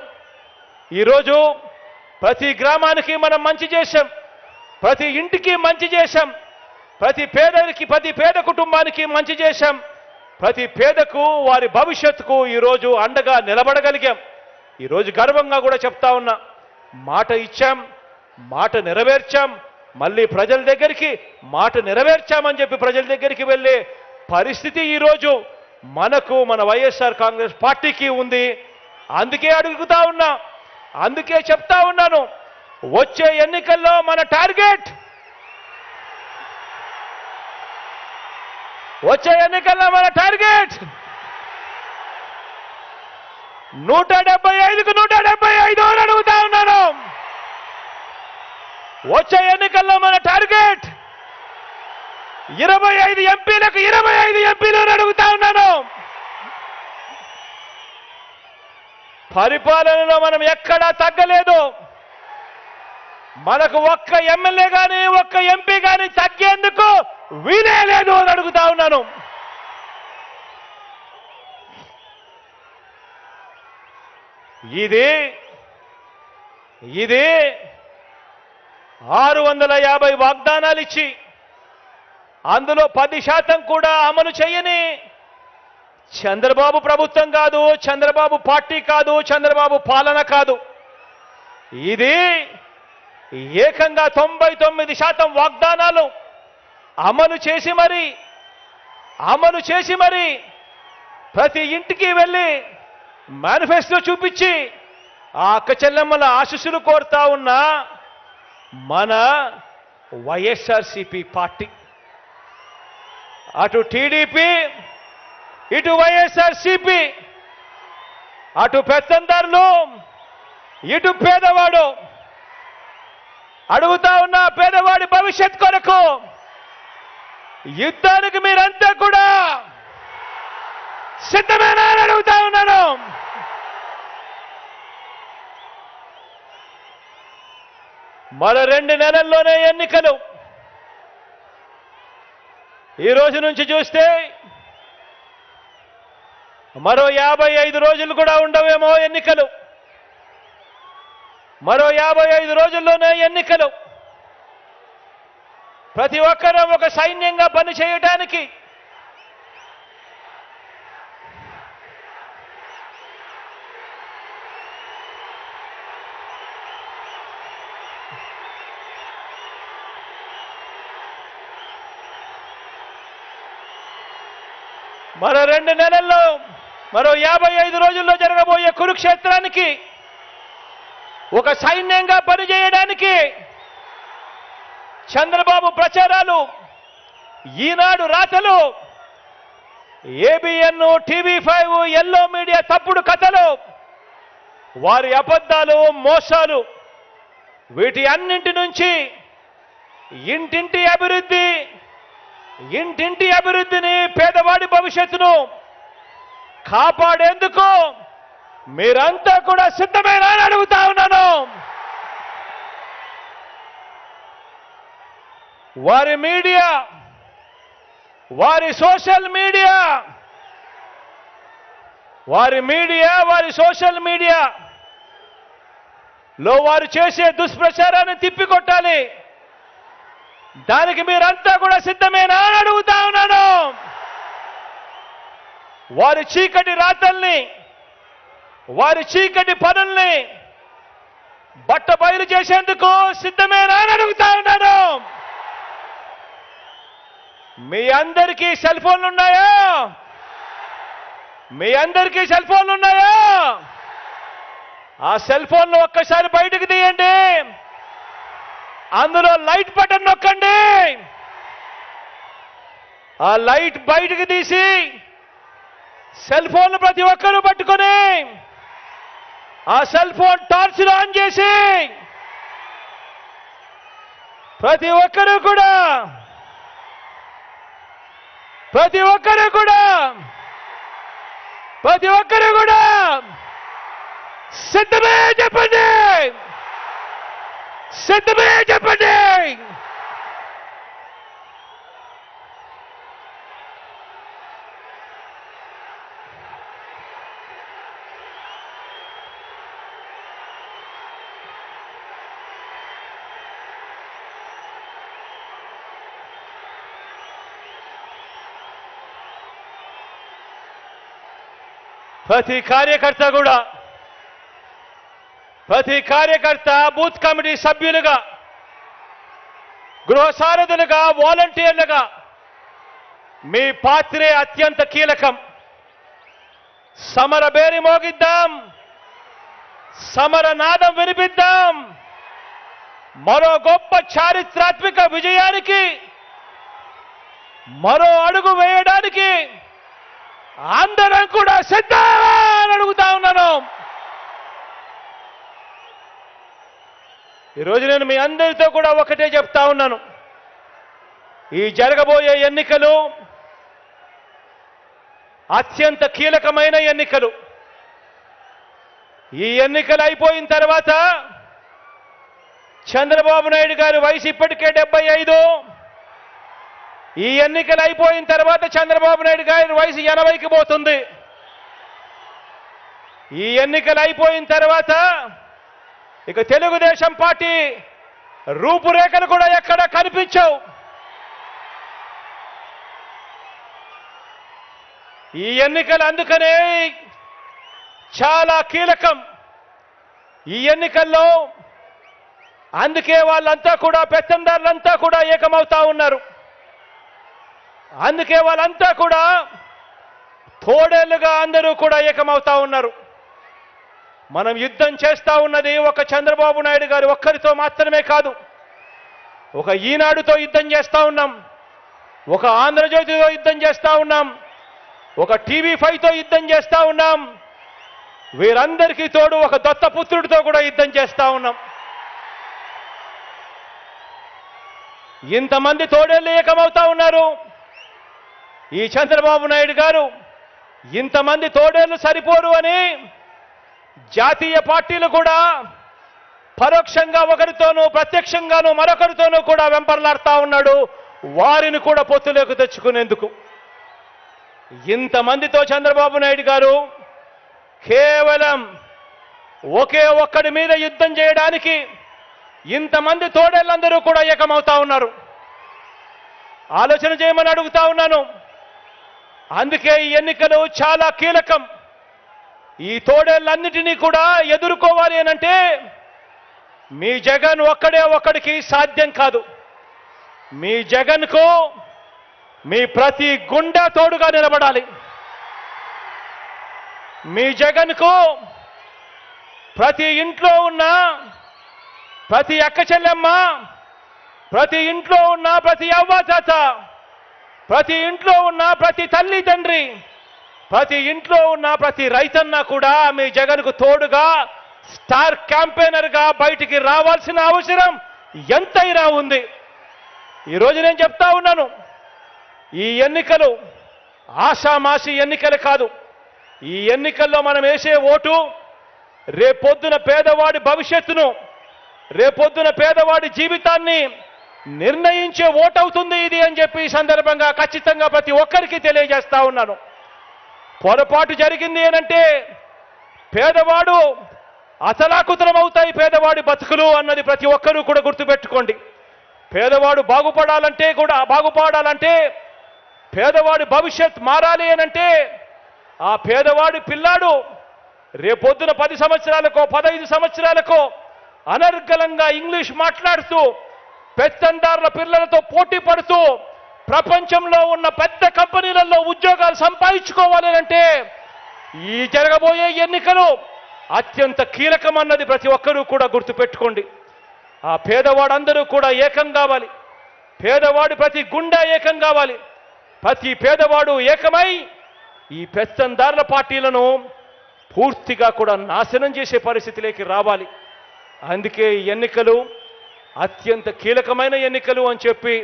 ఈరోజు ప్రతి గ్రామానికి మనం మంచి చేశాం, ప్రతి ఇంటికి మంచి చేశాం, ప్రతి పేద కుటుంబానికి మంచి చేశాం, ప్రతి పేదకు వారి భవిష్యత్తుకు ఈరోజు అండగా నిలబడగలిగాం. ఈరోజు గర్వంగా కూడా చెప్తా ఉన్నా, మాట ఇచ్చాం, మాట నెరవేర్చాం, మళ్ళీ ప్రజల దగ్గరికి మాట నెరవేర్చామని చెప్పి ప్రజల దగ్గరికి వెళ్ళే పరిస్థితి ఈరోజు మనకు మన వైఎస్ఆర్ కాంగ్రెస్ పార్టీకి ఉంది. అందుకే అడుగుతా ఉన్నా, అందుకే చెప్తా ఉన్నాను, వచ్చే ఎన్నికల్లో మన టార్గెట్, వచ్చే ఎన్నికల్లో మన టార్గెట్ 175కు 175 అని అడుగుతా ఉన్నాను. వచ్చే ఎన్నికల్లో మన టార్గెట్ 25 ఎంపీలకు 25 ఎంపీలు అని అడుగుతా ఉన్నాను. పరిపాలనలో మనం ఎక్కడా తగ్గలేదు. మనకు ఒక్క ఎమ్మెల్యే కానీ ఒక్క ఎంపీ కానీ తగ్గేందుకు వీలే లేదు అని అడుగుతా ఉన్నాను. ఇది 650 వాగ్దానాలు ఇచ్చి అందులో 10% కూడా అమలు చేయని చంద్రబాబు ప్రభుత్వం కాదు, చంద్రబాబు పార్టీ కాదు, చంద్రబాబు పాలన కాదు. ఇది ఏకంగా 99% వాగ్దానాలు అమలు చేసి మరి ప్రతి ఇంటికి వెళ్ళి మేనిఫెస్టో చూపించి ఆ అక్క చెల్లెమ్మల ఆశీస్సులు కోరుతా ఉన్న మన వైఎస్ఆర్సీపీ పార్టీ. అటు టీడీపీ, ఇటు వైఎస్ఆర్సీపీ, అటు పెత్తందారులు, ఇటు పేదవాడు. అడుగుతా ఉన్న పేదవాడి భవిష్యత్ కొరకు యుద్ధానికి మీరంతా కూడా సిద్ధమేనా అని అడుగుతా ఉన్నాను. మరో 2 నెలల్లోనే ఎన్నికలు. ఈ రోజు నుంచి చూస్తే మరో 55 రోజులు కూడా ఉండవేమో ఎన్నికలు. మరో 55 రోజుల్లోనే ఎన్నికలు. ప్రతి ఒక్కరూ ఒక సైన్యంగా పని చేయడానికి మరో 2 నెలల్లో మరో 55 రోజుల్లో జరగబోయే కురుక్షేత్రానికి ఒక సైన్యంగా పనిచేయడానికి చంద్రబాబు ప్రచారాలు, ఈనాడు రాతలు, ఏబిఎన్, టీవీ5, ఎల్లో మీడియా తప్పుడు కథలు, వారి అబద్ధాలు, మోసాలు, వీటి అన్నింటి నుంచి ఇంటింటి అభివృద్ధిని, పేదవాడి భవిష్యత్తును కాపాడేందుకు మీరంతా కూడా సిద్ధమేనా అని అడుగుతా ఉన్నాను. వారి మీడియా, వారి సోషల్ మీడియా, వారి సోషల్ మీడియాలో వారు చేసే దుష్ప్రచారాన్ని తిప్పికొట్టాలి. దానికి మీరంతా కూడా సిద్ధమేనా అని అడుగుతా ఉన్నాను. వారి చీకటి రాతల్ని, వారి చీకటి పనుల్ని బట్టబయలు చేసేందుకు సిద్ధమేనా అని అడుగుతా ఉన్నాను. మీ అందరికీ సెల్ ఫోన్లు ఉన్నాయా? మీ అందరికీ సెల్ ఫోన్లు ఉన్నాయా? ఆ సెల్ ఫోన్లు ఒక్కసారి బయటకు తీయండి. అందులో లైట్ బటన్ నొక్కండి. ఆ లైట్ బయటకు తీసి సెల్ ఫోన్లు ప్రతి ఒక్కరూ పట్టుకొని ఆ సెల్ ఫోన్ టార్చ్లు ఆన్ చేసి ప్రతి ఒక్కరూ కూడా సిద్ధమే చెప్పండి. ప్రతి కార్యకర్త బూత్ కమిటీ సభ్యులుగా గృహ సారథులుగా, వాలంటీర్లుగా మీ పాత్రే అత్యంత కీలకం. సమర బేరి మోగిద్దాం, సమర నాదం వినిపిద్దాం. మరో గొప్ప చారిత్రాత్మక విజయానికి మరో అడుగు వేయడానికి అందరం కూడా సిద్ధమా అని అడుగుతా ఉన్నాను. ఈరోజు నేను మీ అందరితో కూడా ఒకటే చెప్తా ఉన్నాను. ఈ జరగబోయే ఎన్నికలు అత్యంత కీలకమైన ఎన్నికలు. ఈ ఎన్నికలు అయిపోయిన తర్వాత చంద్రబాబు నాయుడు గారి వయసు ఇప్పటికే 75. ఈ ఎన్నికలు అయిపోయిన తర్వాత చంద్రబాబు నాయుడు గారి వయసు 80కి పోతుంది. ఈ ఎన్నికలు అయిపోయిన తర్వాత ఇక తెలుగుదేశం పార్టీ రూపురేఖలు కూడా ఎక్కడ కనిపించవు. ఈ ఎన్నికలు అందుకనే చాలా కీలకం. ఈ ఎన్నికల్లో అందుకే వాళ్ళంతా కూడా పెత్తందారులంతా కూడా ఏకమవుతా ఉన్నారు. అందుకే వాళ్ళంతా కూడా తోడేళ్లుగా అందరూ కూడా ఏకమవుతా ఉన్నారు. మనం యుద్ధం చేస్తా ఉన్నది ఒక చంద్రబాబు నాయుడు గారు ఒక్కరితో మాత్రమే కాదు. ఒక ఈనాడుతో యుద్ధం చేస్తా ఉన్నాం, ఒక ఆంధ్రజ్యోతితో యుద్ధం చేస్తా ఉన్నాం, ఒక TV5తో యుద్ధం చేస్తా ఉన్నాం. వీరందరికీ తోడు ఒక దత్తపుత్రుడితో కూడా యుద్ధం చేస్తా ఉన్నాం. ఇంతమంది తోడేళ్ళు ఏకమవుతా ఉన్నారు. ఈ చంద్రబాబు నాయుడు గారు ఇంతమంది తోడేళ్లు సరిపోరు అని జాతీయ పార్టీలు కూడా పరోక్షంగా ఒకరితోనూ ప్రత్యక్షంగానూ మరొకరితోనూ కూడా వెంపర్లాడుతా ఉన్నాడు, వారిని కూడా పొత్తులోకి తెచ్చుకునేందుకు. ఇంతమందితో చంద్రబాబు నాయుడు గారు కేవలం ఒకే ఒక్కడి మీద యుద్ధం చేయడానికి ఇంతమంది తోడేళ్ళందరూ కూడా ఏకమవుతా ఉన్నారు. ఆలోచన చేయమని అడుగుతా ఉన్నాను. అందుకే ఈ ఎన్నికలు చాలా కీలకం. ఈ తోడేళ్ళన్నిటినీ కూడా ఎదుర్కోవాలి అనంటే మీ జగన్ ఒక్కడికి సాధ్యం కాదు. మీ జగన్కు మీ ప్రతి గుండె తోడుగా నిలబడాలి. మీ జగన్కు ప్రతి ఇంట్లో ఉన్న ప్రతి అక్క చెల్లెమ్మ, ప్రతి ఇంట్లో ఉన్న ప్రతి అవ్వ తాత, ప్రతి ఇంట్లో ఉన్న ప్రతి తల్లి తండ్రి, ప్రతి ఇంట్లో ఉన్న ప్రతి రైతన్న కూడా మీ జగన్కు తోడుగా స్టార్ క్యాంపెయినర్గా బయటికి రావాల్సిన అవసరం ఎంతైనా ఉంది. ఈరోజు నేను చెప్తా ఉన్నాను, ఈ ఎన్నికలు ఆషామాషి ఎన్నికలు కాదు. ఈ ఎన్నికల్లో మనం వేసే ఓటు రేపొద్దున పేదవాడి భవిష్యత్తును, రేపొద్దున పేదవాడి జీవితాన్ని నిర్ణయించే ఓటవుతుంది ఇది అని చెప్పి ఈ సందర్భంగా ఖచ్చితంగా ప్రతి ఒక్కరికి తెలియజేస్తా ఉన్నాను. పొరపాటు జరిగింది ఏనంటే పేదవాడు అతలాకుతలం అవుతాయి పేదవాడి బతుకులు అన్నది ప్రతి ఒక్కరూ కూడా గుర్తుపెట్టుకోండి. పేదవాడు బాగుపడాలంటే పేదవాడి భవిష్యత్ మారాలి అనంటే ఆ పేదవాడి పిల్లాడు రేపొద్దున 10 సంవత్సరాలకో 15 సంవత్సరాలకో అనర్గళంగా ఇంగ్లీష్ మాట్లాడుతూ పెత్తందారుల పిల్లలతో పోటీ పడుతూ ప్రపంచంలో ఉన్న పెద్ద కంపెనీలలో ఉద్యోగాలు సంపాదించుకోవాలి అంటే ఈ జరగబోయే ఎన్నికలు అత్యంత కీలకమన్నది ప్రతి ఒక్కరూ కూడా గుర్తుపెట్టుకోండి. ఆ పేదవాడందరూ కూడా ఏకం కావాలి. పేదవాడి ప్రతి గుండె ఏకం కావాలి. ప్రతి పేదవాడు ఏకమై ఈ పెత్తందారుల పార్టీలను పూర్తిగా కూడా నాశనం చేసే పరిస్థితిలోకి రావాలి. అందుకే ఈ ఎన్నికలు అత్యంత కీలకమైన ఎన్నికలు అని చెప్పి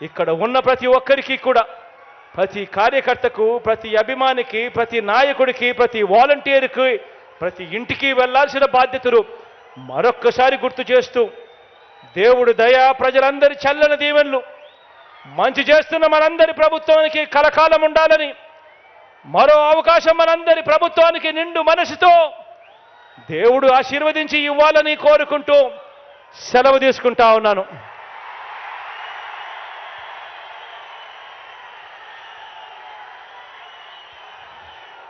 ఇక్కడ ఉన్న ప్రతి ఒక్కరికి కూడా, ప్రతి కార్యకర్తకు, ప్రతి అభిమానికి, ప్రతి నాయకుడికి, ప్రతి వాలంటీర్కి, ప్రతి ఇంటికి వెళ్లాల్సిన బాధ్యతలు మరొక్కసారి గుర్తు చేస్తూ దేవుడు దయ, ప్రజలందరి చల్లని దీవెనలు, మంచి చేస్తున్న మనందరి ప్రభుత్వానికి కలకాలం ఉండాలని, మరో అవకాశం మనందరి ప్రభుత్వానికి నిండు మనసుతో దేవుడు ఆశీర్వదించి ఇవ్వాలని కోరుకుంటూ సెలవు తీసుకుంటా ఉన్నాను.